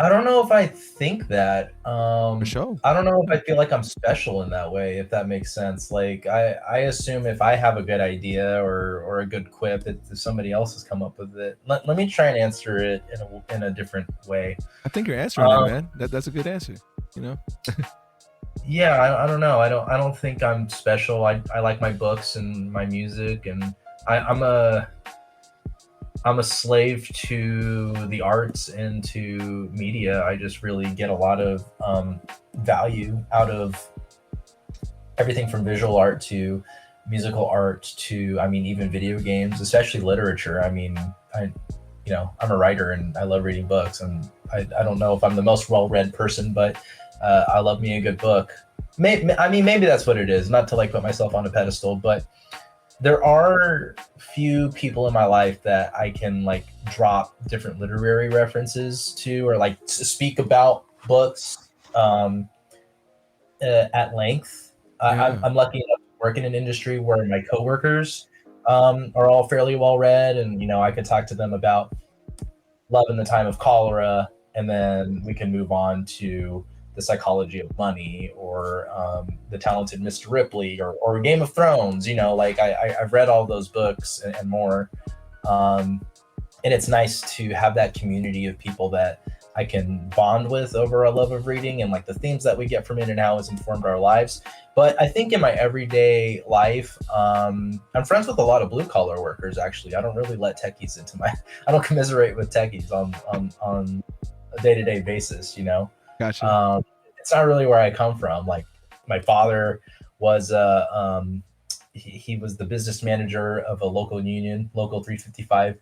I don't know if I think that.
For sure.
I don't know if I feel like I'm special in that way, if that makes sense. Like I assume if I have a good idea or a good quip, that somebody else has come up with it. Let me try and answer it in a different way.
I think you're answering it, man. That's a good answer.
Yeah, I don't know. I don't think I'm special. I like my books and my music, and I'm a slave to the arts and to media. I just really get a lot of value out of everything from visual art to musical art to, I mean, even video games, especially literature. I mean, I'm a writer and I love reading books, and I don't know if I'm the most well-read person, but I love me a good book. Maybe that's what it is. Not to like put myself on a pedestal, but there are few people in my life that I can like drop different literary references to, or like speak about books at length. I'm lucky enough to work in an industry where my coworkers are all fairly well read, and I could talk to them about Love in the Time of Cholera, and then we can move on to The Psychology of Money, or The Talented Mr. Ripley, or Game of Thrones. Like I've read all those books and more, and it's nice to have that community of people that I can bond with over a love of reading, and like the themes that we get from it and how it's informed our lives. But I think in my everyday life, I'm friends with a lot of blue collar workers. Actually, I don't really let techies into I don't commiserate with techies on a day-to-day basis.
Gotcha.
It's not really where I come from. Like my father was he was the business manager of a local union, Local 355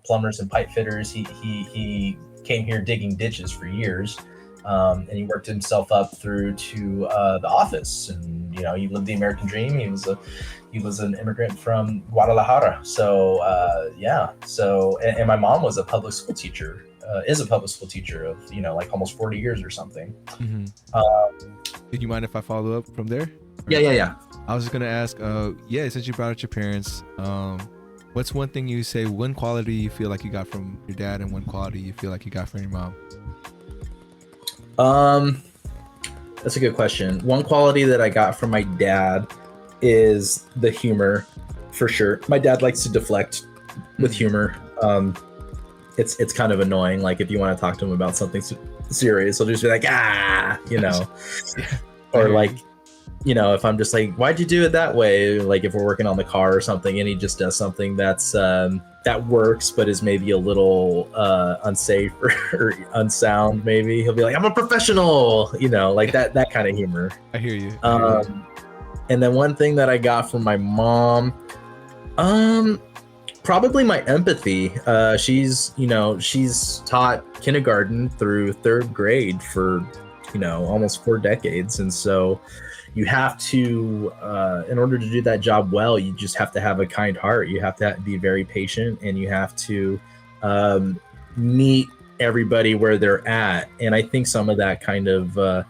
plumbers and pipe fitters. He came here digging ditches for years, and he worked himself up through to the office. And he lived the American dream. He was an immigrant from Guadalajara. So and my mom was a public school teacher. Is a public school teacher of like almost 40 years or something.
Do you mind if I follow up from there?
Yeah.
I was just gonna ask, since you brought up your parents, what's one thing you say, one quality you feel like you got from your dad, and one quality you feel like you got from your mom?
That's a good question. One quality that I got from my dad is the humor, for sure. My dad likes to deflect with humor. It's kind of annoying. Like if you want to talk to him about something serious, he'll just be like, or like if I'm just like, why'd you do it that way? Like if we're working on the car or something and he just does something that's that works but is maybe a little unsafe or unsound, maybe he'll be like, I'm a professional, like that kind of humor.
I hear you.
And then one thing that I got from my mom, probably my empathy. She's taught kindergarten through third grade for almost 4 decades, and so you have to, in order to do that job well, you just have to have a kind heart. You have to be very patient, and you have to meet everybody where they're at. And I think some of that kind of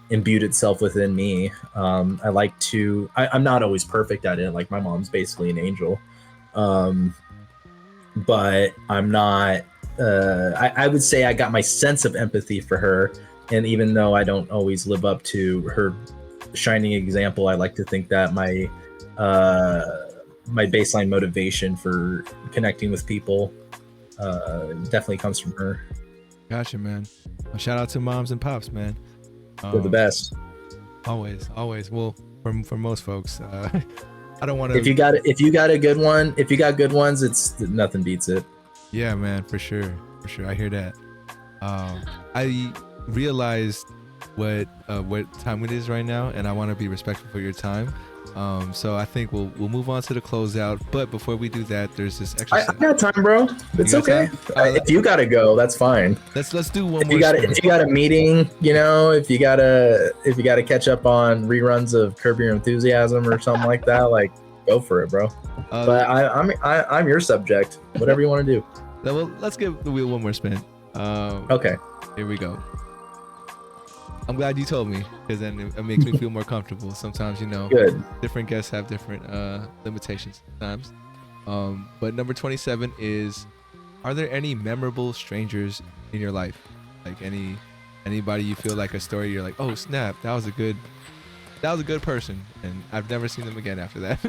imbued itself within me. I like to. I'm not always perfect at it. Like my mom's basically an angel, but I'm not. I would say I got my sense of empathy for her, and even though I don't always live up to her shining example, I like to think that my baseline motivation for connecting with people definitely comes from her.
Gotcha, man. Well, shout out to moms and pops, man.
They're the best.
Always. Well, for most folks, I don't want to.
If you got a good one, if you got good ones, it's nothing beats it.
Yeah, man, for sure. I hear that. I realized what time it is right now, and I want to be respectful for your time. So I think we'll move on to the closeout. But before we do that, there's this exercise.
I got time, bro. It's okay. If you gotta go, that's fine.
Let's do one
if
more.
If you got a meeting, if you gotta catch up on reruns of Curb Your Enthusiasm or something like that, like go for it, bro. But I'm your subject. Whatever you want to do.
Well, let's give the wheel one more spin.
Okay.
Here we go. I'm glad you told me, because then it makes me feel more comfortable. Sometimes,
Good.
Different guests have different limitations sometimes. But number 27 is, are there any memorable strangers in your life? Like anybody you feel like a story, you're like, oh snap, that was a good person, and I've never seen them again after that.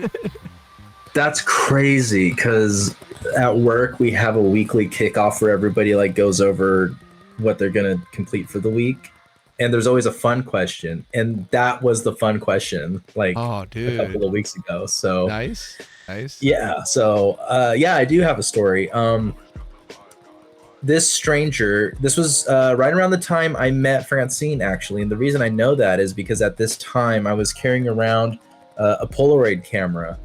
That's crazy, because at work we have a weekly kickoff where everybody like goes over what they're gonna complete for the week. And there's always a fun question, and that was the fun question, like a couple of weeks ago. So
nice.
Yeah. So yeah, I do have a story. This stranger, this was right around the time I met Francine, actually, and the reason I know that is because at this time I was carrying around a Polaroid camera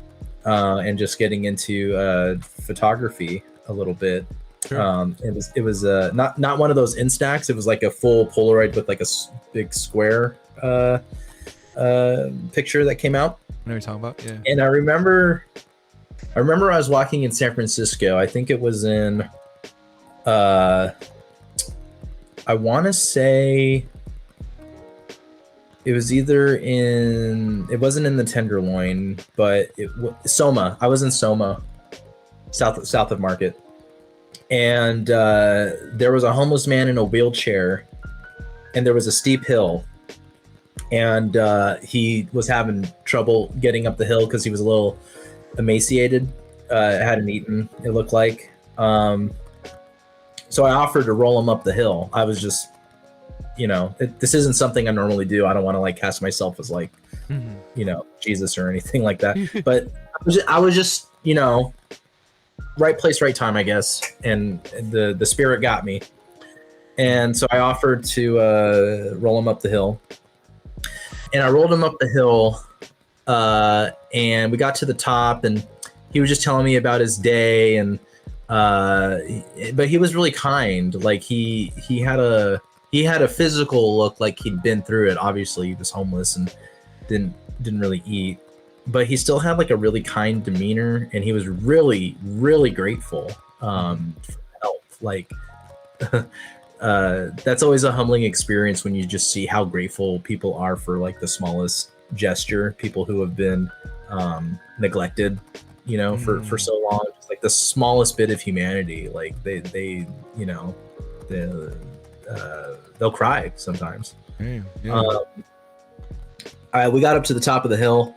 and just getting into photography a little bit. Sure. It was not one of those Instax. It was like a full Polaroid with like a big square picture that came out.
I know what you're talking about. Yeah.
And I remember I was walking in San Francisco. I think it was in I want to say it was it wasn't in the Tenderloin, but Soma. I was in Soma, south of Market. And there was a homeless man in a wheelchair, and there was a steep hill, and he was having trouble getting up the hill because he was a little emaciated, hadn't eaten, it looked like. So I offered to roll him up the hill. I was just, this isn't something I normally do. I don't want to like cast myself as like, Jesus or anything like that. But I was just, right place, right time, I guess. And the spirit got me. And so I offered to roll him up the hill. And I rolled him up the hill, and we got to the top, and he was just telling me about his day, and but he was really kind. Like he had a physical look like he'd been through it. Obviously, he was homeless and didn't really eat, but he still had like a really kind demeanor, and he was really, really grateful for help. Like that's always a humbling experience when you just see how grateful people are for like the smallest gesture. People who have been neglected, for so long, just like the smallest bit of humanity. Like they'll cry sometimes.
Yeah.
We got up to the top of the hill,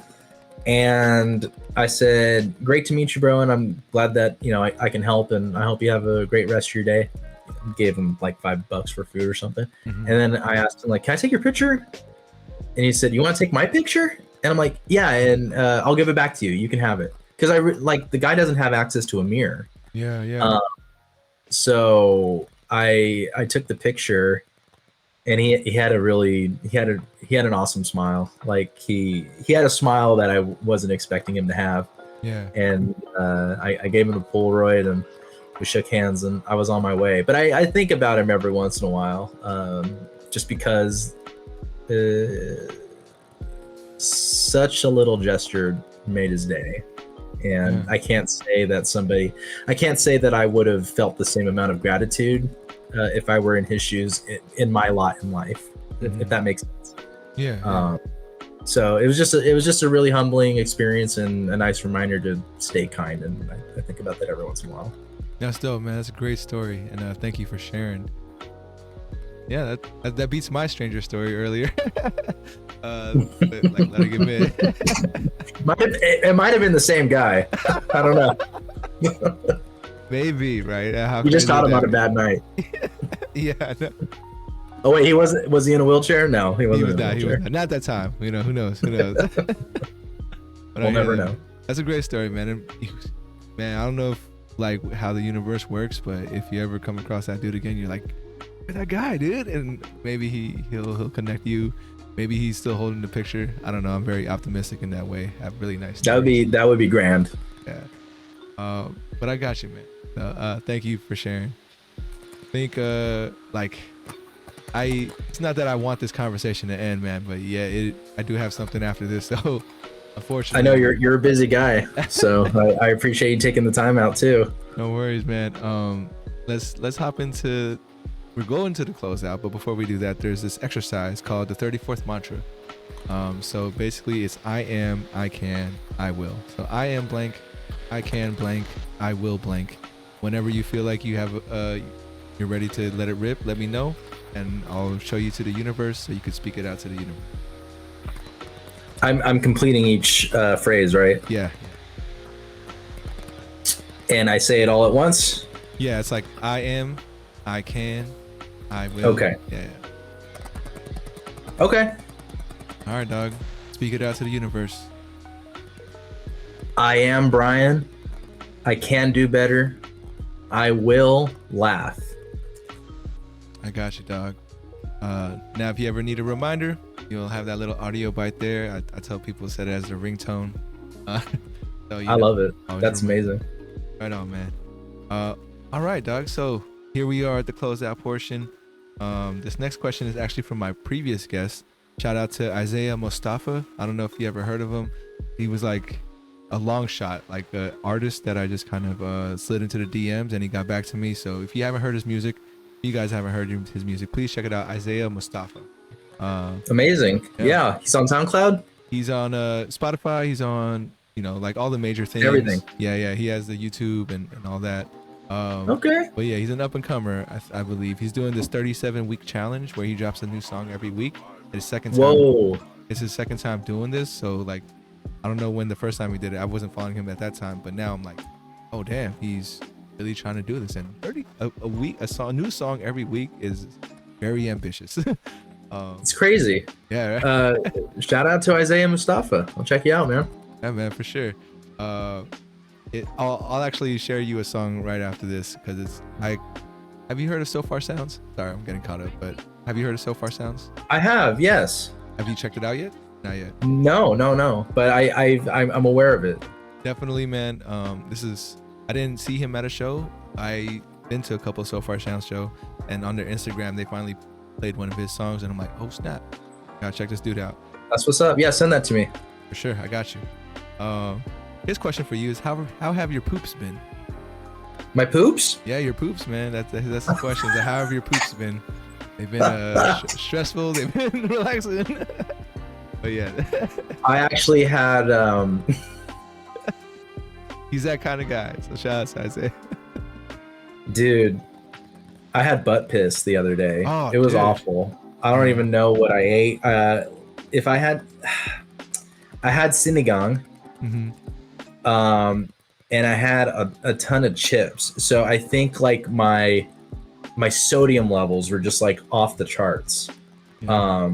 and I said, "Great to meet you, bro, and I'm glad that I can help, and I hope you have a great rest of your day." Gave him like $5 for food or something, and then I asked him like, "Can I take your picture?" And he said, "You want to take my picture?" And I'm like, yeah, and I'll give it back to you. You can have it. Because like the guy doesn't have access to a mirror.
Yeah, yeah.
So I took the picture, and he had an awesome smile. Like he had a smile that I wasn't expecting him to have.
Yeah.
And I gave him a Polaroid, and we shook hands, and I was on my way. But I think about him every once in a while, just because such a little gesture made his day. And I can't say that I would have felt the same amount of gratitude if I were in his shoes in my lot in life, if that makes sense.
Yeah.
So it was just a really humbling experience and a nice reminder to stay kind. And I think about that every once in a while.
That's dope, man. That's a great story, and thank you for sharing. Yeah, that beats my stranger story earlier. Like, let it get mid.
It might have been the same guy. I don't know.
Maybe, right?
You just caught him on a bad night.
Yeah. I know.
Oh wait, was he in a wheelchair? No, he wasn't.
He was not that time. Who knows? But
we'll never know.
That's a great story, man. And, man, I don't know if like how the universe works, but if you ever come across that dude again, you're like, "You're that guy, dude," and maybe he'll connect you. Maybe he's still holding the picture. I don't know. I'm very optimistic in that way. Have really nice stories.
That would be grand.
Yeah. But I got you, man. Thank you for sharing. I think it's not that I want this conversation to end, man, but yeah, I do have something after this, so unfortunately.
I know you're a busy guy, so I appreciate you taking the time out too.
No worries, man. Let's hop into. We're going to the closeout, but before we do that, there's this exercise called the 34th mantra. So basically, it's I am, I can, I will. So I am blank, I can blank, I will blank. Whenever you feel like you have you're ready to let it rip, let me know, and I'll show you to the universe so you can speak it out to the universe.
I'm completing each phrase, right?
Yeah.
And I say it all at once?
Yeah, it's like I am, I can, I will.
Okay.
Yeah.
Okay.
All right, dog. Speak it out to the universe.
I am Brian. I can do better. I will laugh.
I got you, dog. Now, if you ever need a reminder, you'll have that little audio bite there. I tell people to set it as a ringtone. So,
I love it. That's amazing.
Right on, man. All right, dog. So here we are at the closeout portion. This next question is actually from my previous guest. Shout out to Isaiah Mustafa. I don't know if you ever heard of him. He was like a long shot, like an artist that I just kind of slid into the DMs, and he got back to me. So if you haven't heard his music, if you guys haven't heard his music, please check it out. Isaiah Mustafa.
Amazing. Yeah. He's on SoundCloud.
He's on Spotify. He's on, like all the major things.
Everything.
Yeah. He has the YouTube and all that.
Okay.
But yeah, he's an up and comer, I believe. He's doing this 37-week challenge where he drops a new song every week. It's his second time doing this. So like, I don't know when the first time he did it. I wasn't following him at that time, but now I'm like, oh damn, he's really trying to do this. And a new song every week is very ambitious.
It's crazy.
Yeah. Right?
Shout out to Isaiah Mustafa. I'll check you out, man.
Yeah, man, for sure. I'll actually share you a song right after this because have you heard of So Far Sounds? Sorry, I'm getting caught up, but have you heard of So Far Sounds?
I have, yes.
Have you checked it out yet? Not yet.
No. But I'm aware of it.
Definitely, man. I didn't see him at a show. I been to a couple of So Far Sounds show, and on their Instagram they finally played one of his songs, and I'm like, oh snap, gotta check this dude out.
That's what's up. Yeah, send that to me.
For sure, I got you. His question for you is how have your poops been?
My poops?
Yeah, your poops, man. That's the question. How have your poops been? They've been stressful. They've been relaxing. But yeah.
I actually had.
He's that kind of guy. So shout out to Isaiah.
Dude, I had butt piss the other day.
Oh,
it was
dude.
awful. I don't even know what I ate. If I had sinigang.
Mm-hmm.
And I had a ton of chips. So I think like my sodium levels were just like off the charts.
Yeah.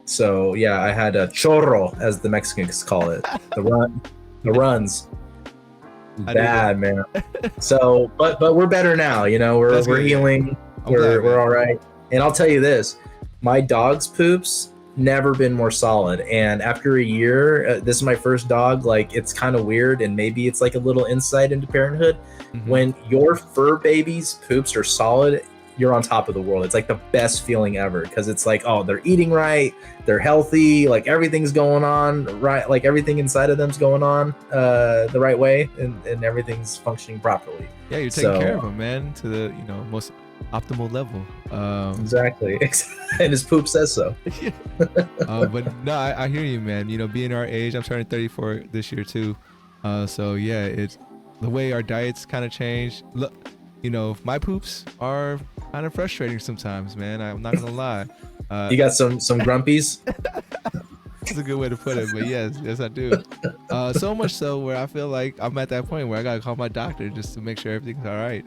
So yeah, I had a chorro, as the Mexicans call it, the runs. Bad, man. So, but we're better now. You know, we're
good, yeah.
healing.
I'm glad,
We're
man.
all right. And I'll tell you this: my dog's poops never been more solid. And after a year, this is my first dog. Like, it's kind of weird, and maybe it's like a little insight into parenthood. When your fur baby's poops are solid, you're on top of the world. It's like the best feeling ever, because it's like, oh, they're eating right, they're healthy, like everything's going on right, like everything inside of them's going on the right way, and everything's functioning properly.
Yeah, you're taking care of them, man, to the most optimal level.
Exactly. And his poop says so.
But no, I hear you, man. You know, being our age, I'm turning 34 this year too. So yeah, it's the way our diets kind of changed. Look, you know, my poops are kind of frustrating sometimes, man. I'm not gonna lie.
You got some grumpies?
That's a good way to put it, but yes, I do. So much so where I feel like I'm at that point where I gotta call my doctor just to make sure everything's all right.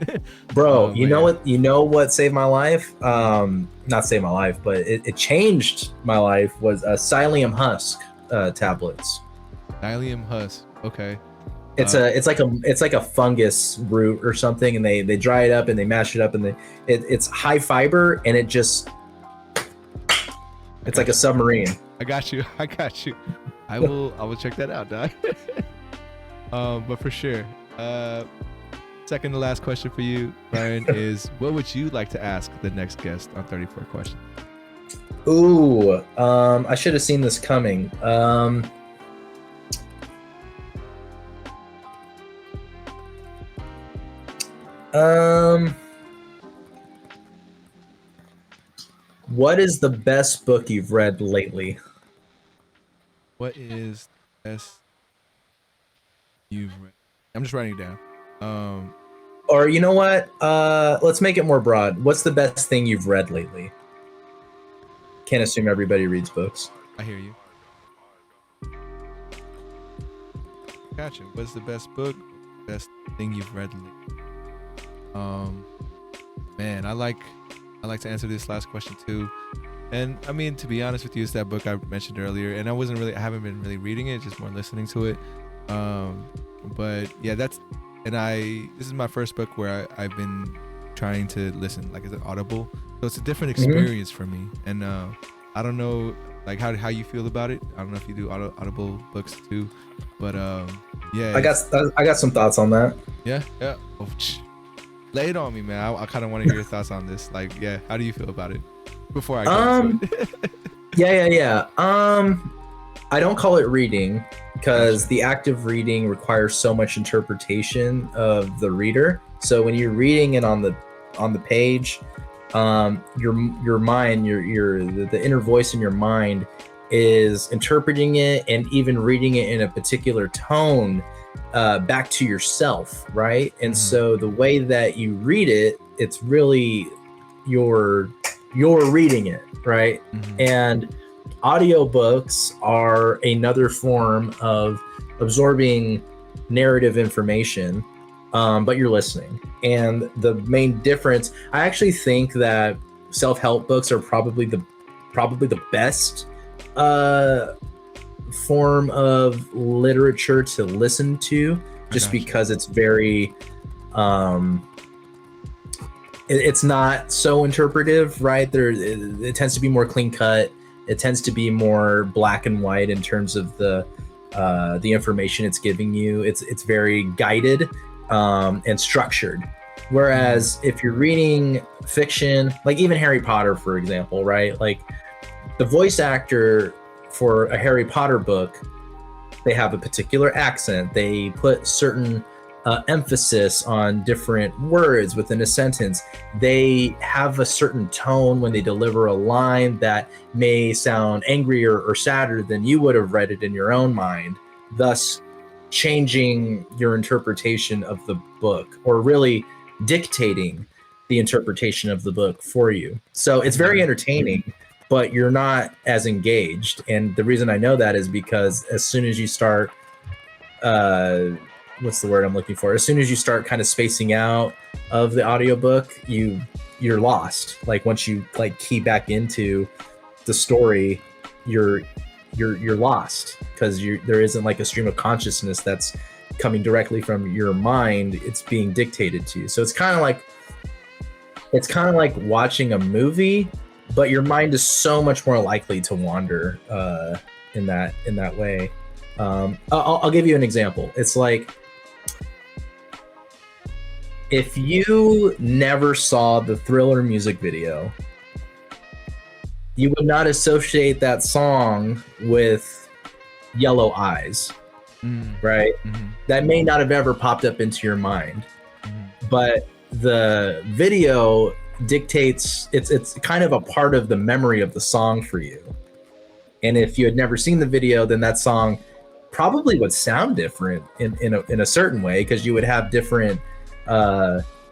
Bro, you know what saved my life? Not saved my life, but it changed my life, was psyllium husk tablets.
Psyllium husk, okay.
It's like a fungus root or something, and they dry it up and they mash it up, and it's high fiber, and it's like a submarine.
I got you. I will check that out, Doc. But for sure. Second to last question for you, Brian, is what would you like to ask the next guest on 34 Questions?
Ooh, I should have seen this coming. What is the best book you've read lately?
What is the best you've read? I'm just writing it down.
Or you know what? Let's make it more broad. What's the best thing you've read lately? Can't assume everybody reads books.
I hear you. Gotcha. What's the best book? Best thing you've read lately? Man, I like to answer this last question too. And I mean, to be honest with you, it's that book I mentioned earlier, and I haven't been really reading it, just more listening to it. But yeah, this is my first book where I've been trying to listen, like, as an audible. So it's a different experience for me. And I don't know, like, how you feel about it. I don't know if you do audible books too, but yeah.
I got some thoughts on that.
Yeah. Oh, lay it on me, man. I kind of want to hear your thoughts on this. Like, yeah, how do you feel about it? Before I go into it.
Yeah. I don't call it reading, because the act of reading requires so much interpretation of the reader. So when you're reading it on the page, your mind, the inner voice in your mind is interpreting it and even reading it in a particular tone back to yourself, right? And so the way that you read it, it's really you're reading it, right? And audiobooks are another form of absorbing narrative information, but you're listening. And the main difference, I actually think that self-help books are probably the best form of literature to listen to, just because it's very it's not so interpretive, right? It tends to be more clean cut. It tends to be more black and white in terms of the information it's giving you. It's very guided and structured. Whereas if you're reading fiction, like even Harry Potter, for example, right? Like, the voice actor for a Harry Potter book, they have a particular accent. They put certain emphasis on different words within a sentence. They have a certain tone when they deliver a line that may sound angrier or sadder than you would have read it in your own mind, thus changing your interpretation of the book, or really dictating the interpretation of the book for you. So it's very entertaining, but you're not as engaged. And the reason I know that is because as soon as you start what's the word I'm looking for? As soon as you start kind of spacing out of the audiobook, you're lost. Like, once you key back into the story, you're lost because there isn't like a stream of consciousness that's coming directly from your mind. It's being dictated to you. So it's kind of like watching a movie, but your mind is so much more likely to wander in that way. I'll give you an example. It's like if you never saw the Thriller music video, you would not associate that song with Yellow Eyes, right?
Mm-hmm.
That may not have ever popped up into your mind,
Mm-hmm.
but the video dictates, it's kind of a part of the memory of the song for you. And if you had never seen the video, then that song probably would sound different in a certain way, because you would have different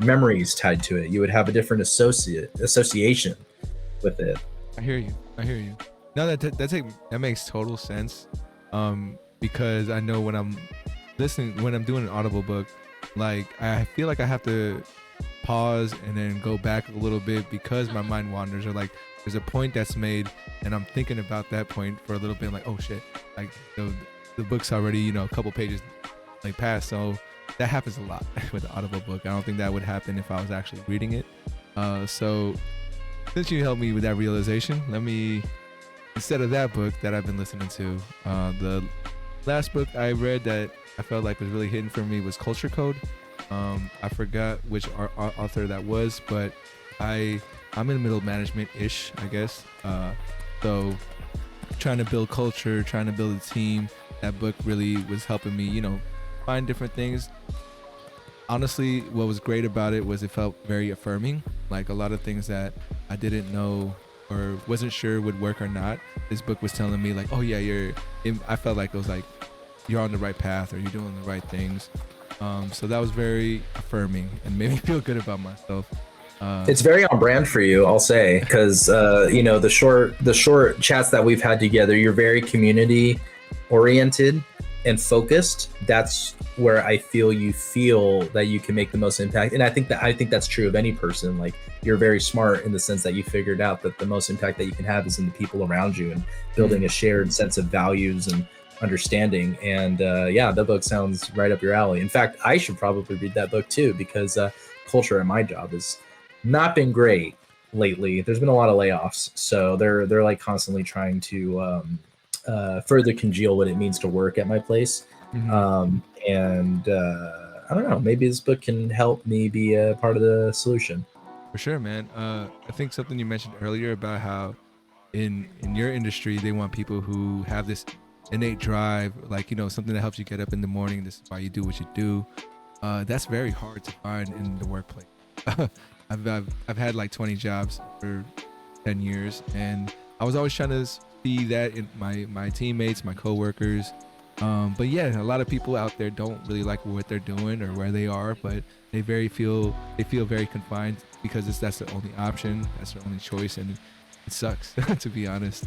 memories tied to it. You would have a different association with it.
I hear you. No, that makes total sense. Because I know when I'm doing an Audible book, like I feel like I have to pause and then go back a little bit because my mind wanders, or like there's a point that's made and I'm thinking about that point for a little bit. I'm like, oh shit, like the book's already, a couple pages like past. So that happens a lot with the Audible book. I don't think that would happen if I was actually reading it. So since you helped me with that realization, instead of that book that I've been listening to, the last book I read that I felt like was really hitting for me was Culture Code. I forgot which author that was, but I'm in middle management-ish, I guess. So trying to build culture, trying to build a team, that book really was helping me, find different things. Honestly, what was great about it was it felt very affirming. Like a lot of things that I didn't know or wasn't sure would work or not, this book was telling me like, oh yeah, I felt like it was like, you're on the right path or you're doing the right things. So that was very affirming and made me feel good about myself.
It's very on brand for you, I'll say, because the short chats that we've had together, you're very community oriented and focused. That's where I feel that you can make the most impact. And I think that's true of any person. Like, you're very smart in the sense that you figured out that the most impact that you can have is in the people around you and building a shared sense of values and understanding. And the book sounds right up your alley. In fact, I should probably read that book too, because culture at my job has not been great lately. There's been a lot of layoffs, so they're like constantly trying to further congeal what it means to work at my place. And I don't know, maybe this book can help me be a part of the solution.
For sure, man. I think something you mentioned earlier about how in your industry they want people who have this innate drive, like something that helps you get up in the morning. This is why you do what you do. That's very hard to find in the workplace. I've had like 20 jobs for 10 years, and I was always trying to see that in my teammates, my coworkers. But yeah, a lot of people out there don't really like what they're doing or where they are, but they feel very confined because that's the only option, that's their only choice, and it sucks to be honest.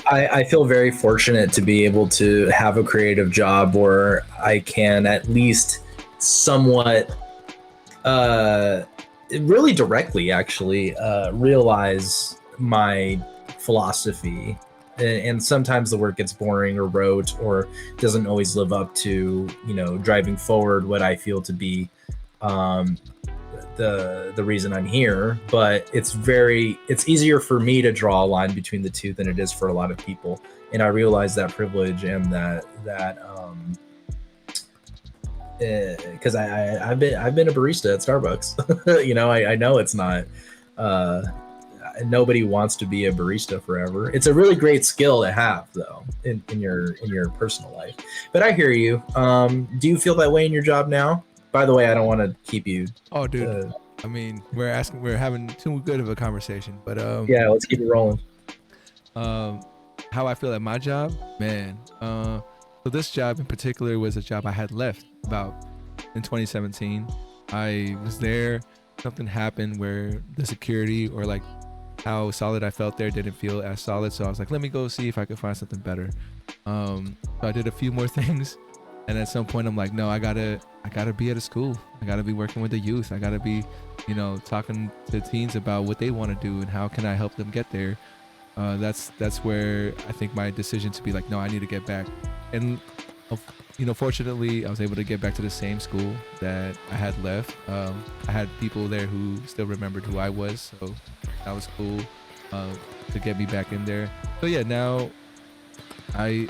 I feel very fortunate to be able to have a creative job where I can at least somewhat really directly actually realize my philosophy. And sometimes the work gets boring or rote or doesn't always live up to driving forward what I feel to be the reason I'm here. But it's easier for me to draw a line between the two than it is for a lot of people, and I realize that privilege and that because I've been a barista at Starbucks. I know it's not nobody wants to be a barista forever. It's a really great skill to have though in your personal life. But I hear you. Do you feel that way in your job now? By the way, I don't want to keep you.
Oh, dude. I mean, we're having too good of a conversation, but
yeah, let's keep it rolling.
How I feel at my job, man. So this job in particular was a job I had left about in 2017. I was there. Something happened where the security or like how solid I felt there didn't feel as solid. So I was like, let me go see if I could find something better. So I did a few more things. And at some point I'm like, no, I gotta be at a school. I gotta be working with the youth. I gotta be, talking to teens about what they want to do and how can I help them get there. That's where I think my decision to be like, no, I need to get back. And fortunately, I was able to get back to the same school that I had left. I had people there who still remembered who I was, so that was cool uh, to get me back in there. So yeah, now I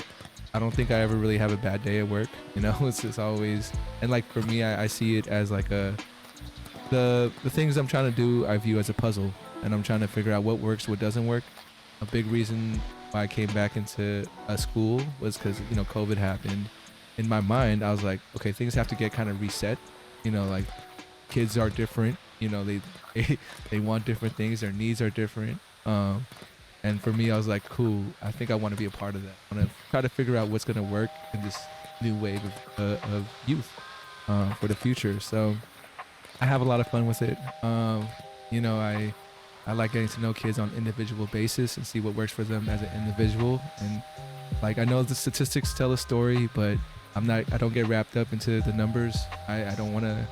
I don't think I ever really have a bad day at work. It's just always, and like for me, I see it as like the things I'm trying to do, I view as a puzzle, and I'm trying to figure out what works, what doesn't work. A big reason why I came back into a school was because COVID happened. In my mind, I was like, okay, things have to get kind of reset. Like kids are different. They want different things. Their needs are different. And for me, I was like, cool. I think I want to be a part of that. I want to try to figure out what's gonna work in this new wave of youth for the future. So I have a lot of fun with it. I like getting to know kids on individual basis and see what works for them as an individual. And like, I know the statistics tell a story, but I don't get wrapped up into the numbers. I don't want to,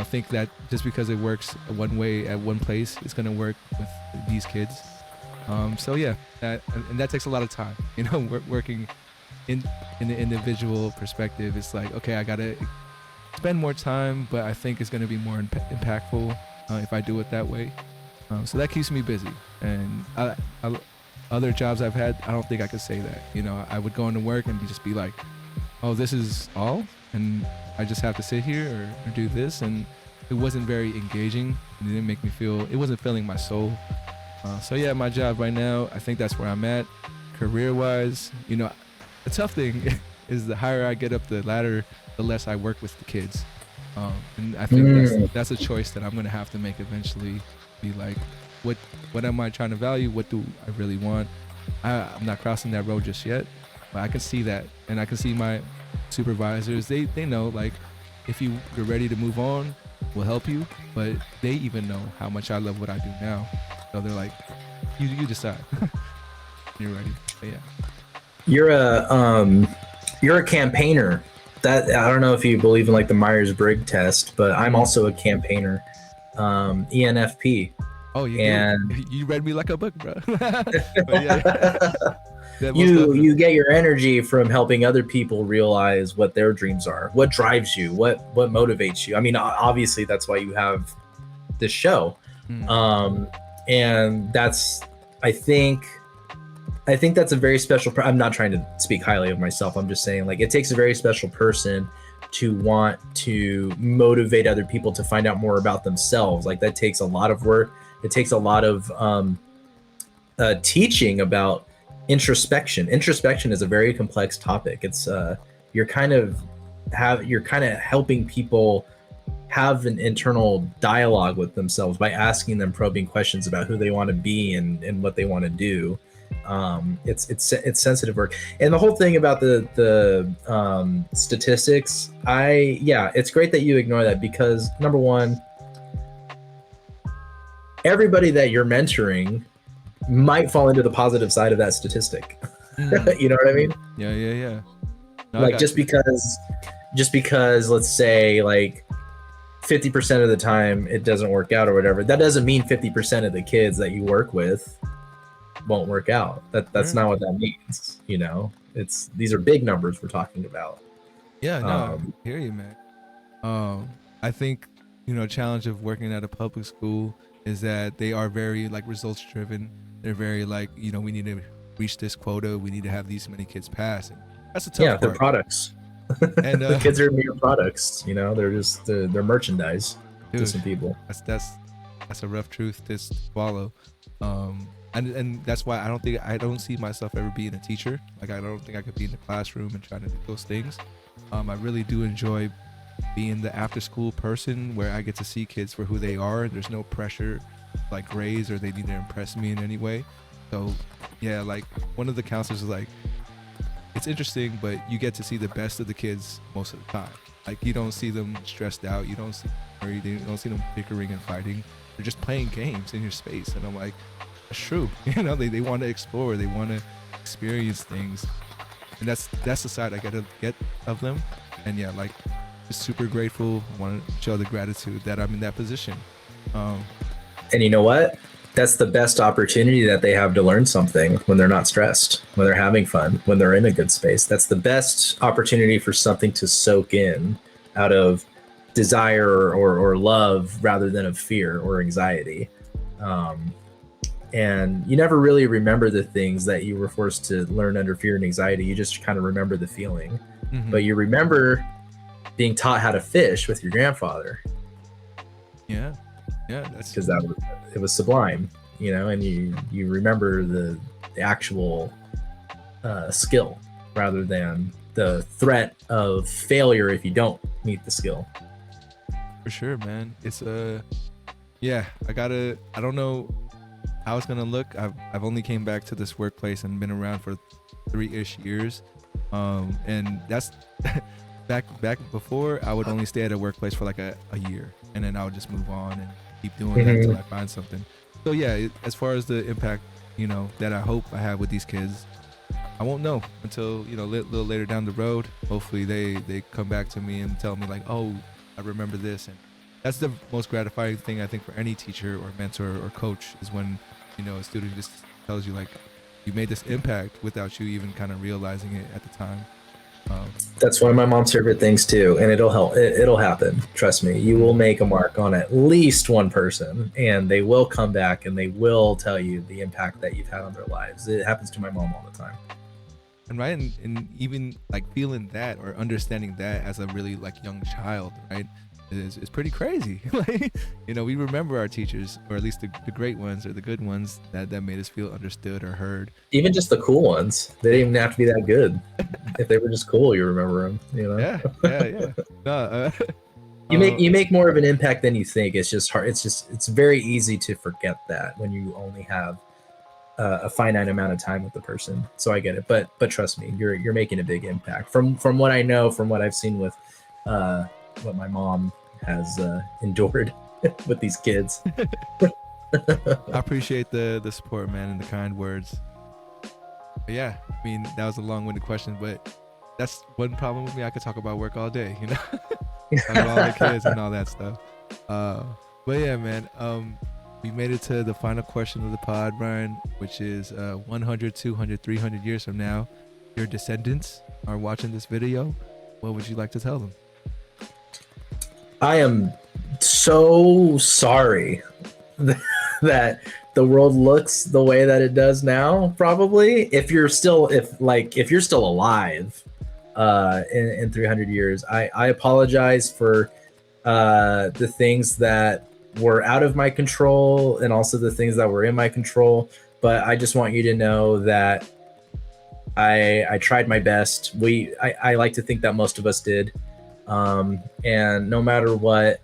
think that just because it works one way at one place, it's going to work with these kids. So yeah, and that takes a lot of time, working in the individual perspective. It's like, okay, I got to spend more time, but I think it's going to be more impactful if I do it that way. So that keeps me busy. And other jobs I've had, I don't think I could say that. I would go into work and just be like, oh, this is all, and I just have to sit here or do this, and it wasn't very engaging. It didn't make me feel, it wasn't filling my soul. So yeah, my job right now, I think that's where I'm at. Career-wise, the tough thing is the higher I get up the ladder, the less I work with the kids. And I think that's a choice that I'm going to have to make eventually. Be like, what am I trying to value? What do I really want? I'm not crossing that road just yet, but I can see that, and I can see my supervisors. They know, like, if you're ready to move on, we'll help you. But they even know how much I love what I do now, so they're like, you decide. You're ready. But yeah.
You're a campaigner. That, I don't know if you believe in like the Myers-Briggs test, but I'm also a campaigner. ENFP.
Oh, you read me like a book, bro.
You get your energy from helping other people realize what their dreams are, what drives you, what motivates you. I mean, obviously that's why you have this show. And that's, I think that's a very special I'm not trying to speak highly of myself. I'm just saying, like, it takes a very special person to want to motivate other people to find out more about themselves. Like, that takes a lot of work. It takes a lot of teaching about introspection. Introspection is a very complex topic. It's you're kind of helping people have an internal dialogue with themselves by asking them probing questions about who they want to be and what they want to do. It's sensitive work, and the whole thing about the statistics, it's great that you ignore that, because number one, everybody that you're mentoring might fall into the positive side of that statistic. You know what I mean?
Yeah. No,
like, just because let's say like 50% of the time it doesn't work out or whatever, that doesn't mean 50% of the kids that you work with won't work out. That's not what that means. These are big numbers we're talking about.
Yeah, no, I hear you, man. I think challenge of working at a public school is that they are very like results driven. They're very like, we need to reach this quota, we need to have these many kids pass, and that's a tough part.
They're products. And the kids are mere products. They're just they're merchandise to some people.
That's a rough truth to swallow. And that's why I don't see myself ever being a teacher. Like, I don't think I could be in the classroom and trying to do those things. I really do enjoy being the after school person where I get to see kids for who they are. There's no pressure like grades or they need to impress me in any way. So yeah, like one of the counselors was like, it's interesting, but you get to see the best of the kids most of the time. Like, you don't see them stressed out. You don't see them worried. You don't see them bickering and fighting. They're just playing games in your space. And I'm like, that's true. They want to explore. They want to experience things. And that's the side I get of them. And yeah, like, just super grateful. I want to show the gratitude that I'm in that position.
And you know what? That's the best opportunity that they have to learn something when they're not stressed, when they're having fun, when they're in a good space. That's the best opportunity for something to soak in out of desire or love rather than of fear or anxiety. And you never really remember the things that you were forced to learn under fear and anxiety. You just kind of remember the feeling. But you remember being taught how to fish with your grandfather.
Yeah, that's
because it was sublime, and you remember the actual skill rather than the threat of failure if you don't meet the skill.
for sure, man. It's yeah, I don't know how it's gonna look. I've only came back to this workplace and been around for 3-ish years, and that's back before I would only stay at a workplace for like a year, and then I would just move on and keep doing that until I find something. So yeah, as far as the impact, that I hope I have with these kids, I won't know until a little later down the road. Hopefully they come back to me and tell me like, oh, I remember this. And that's the most gratifying thing I think for any teacher or mentor or coach, is when a student just tells you like, you made this impact without you even kind of realizing it at the time.
That's one of my mom's favorite things too, and it'll help. It'll happen. Trust me. You will make a mark on at least one person, and they will come back and they will tell you the impact that you've had on their lives. It happens to my mom all the time.
And right, and even like feeling that or understanding that as a really like young child, right, is pretty crazy. Like, we remember our teachers, or at least the great ones or the good ones that made us feel understood or heard.
Even just the cool ones. They didn't even have to be that good. If they were just cool, you remember them.
Yeah. No,
you make more of an impact than you think. It's just hard. It's very easy to forget that when you only have a finite amount of time with the person. So I get it, but trust me, you're making a big impact. From what I know, from what I've seen with what my mom has endured with these kids.
I appreciate the support, man, and the kind words. But yeah, I mean, that was a long-winded question, but that's one problem with me. I could talk about work all day, talk about all the kids and all that stuff. But yeah, man, we made it to the final question of the pod, Brian, which is 100, 200, 300 years from now, your descendants are watching this video. What would you like to tell them?
I am so sorry that the world looks the way that it does now. Probably, if you're still alive in 300 years, I apologize for the things that were out of my control and also the things that were in my control. But I just want you to know that I tried my best. I like to think that most of us did. And no matter what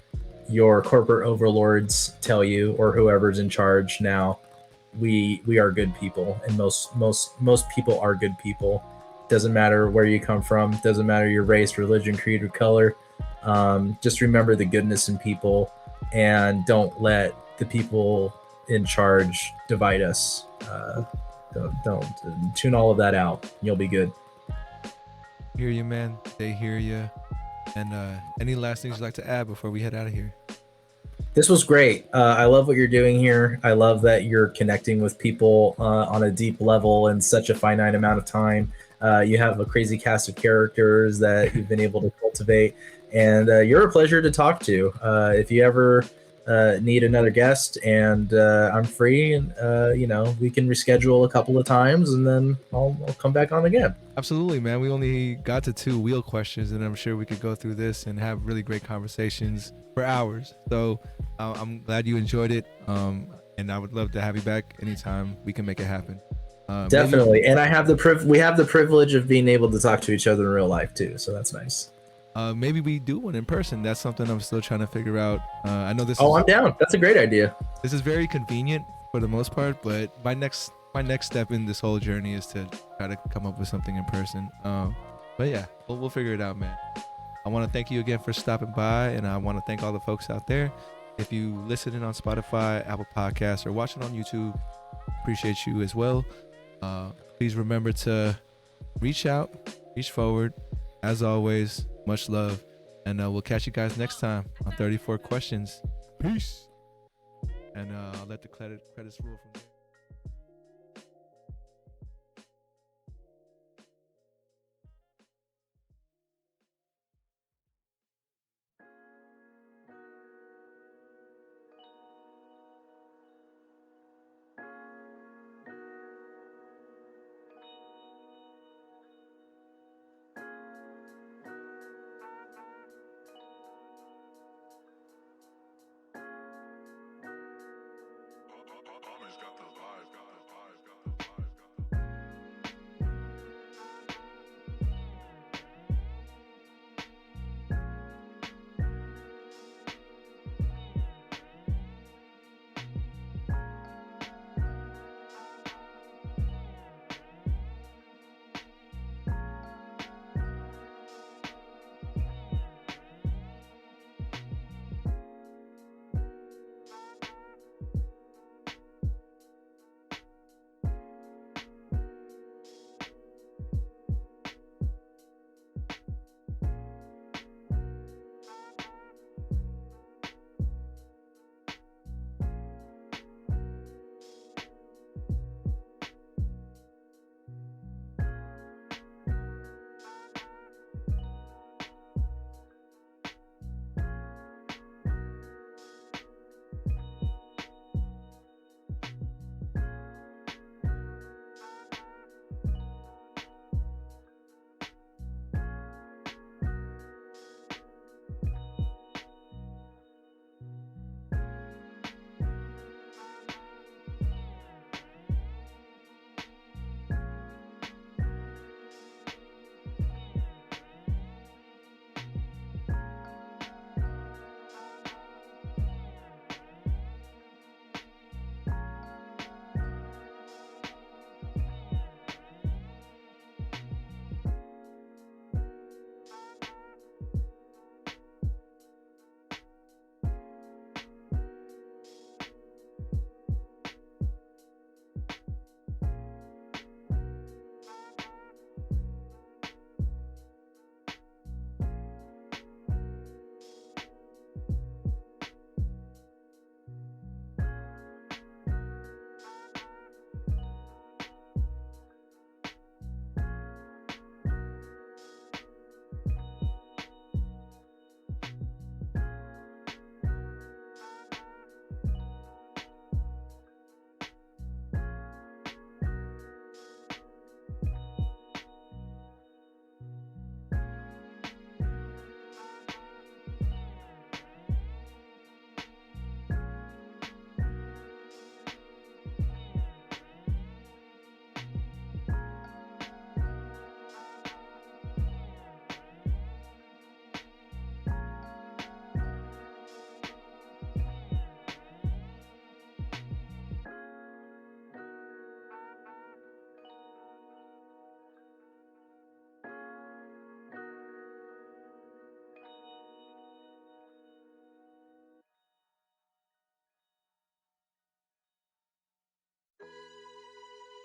your corporate overlords tell you or whoever's in charge now, we are good people, and most people are good people. Doesn't matter where you come from, doesn't matter your race, religion, creed, or color. Just remember the goodness in people, and don't let the people in charge divide us. Don't tune all of that out. You'll be good.
Hear you, man. They hear you. And any last things you'd like to add before we head out of here?
This was great. I love what you're doing here. I love that you're connecting with people on a deep level in such a finite amount of time. You have a crazy cast of characters that you've been able to cultivate, and you're a pleasure to talk to. If you ever need another guest, and I'm free, and we can reschedule a couple of times, and then I'll come back on again.
Absolutely, man. We only got to 2 wheel questions, and I'm sure we could go through this and have really great conversations for hours. So I'm glad you enjoyed it, and I would love to have you back anytime we can make it happen.
Definitely. And we have the privilege of being able to talk to each other in real life too, so that's nice.
Maybe we do one in person. That's something I'm still trying to figure out. I know this.
I'm down. That's a great idea.
This is very convenient for the most part, but my next step in this whole journey is to try to come up with something in person. But yeah, we'll figure it out, man. I want to thank you again for stopping by, and I want to thank all the folks out there. If you listen in on Spotify, Apple Podcasts, or watching on YouTube, appreciate you as well. Please remember to reach out, reach forward. As always, much love, and we'll catch you guys next time on 34 Questions. Peace. and I'll let the credits roll from there.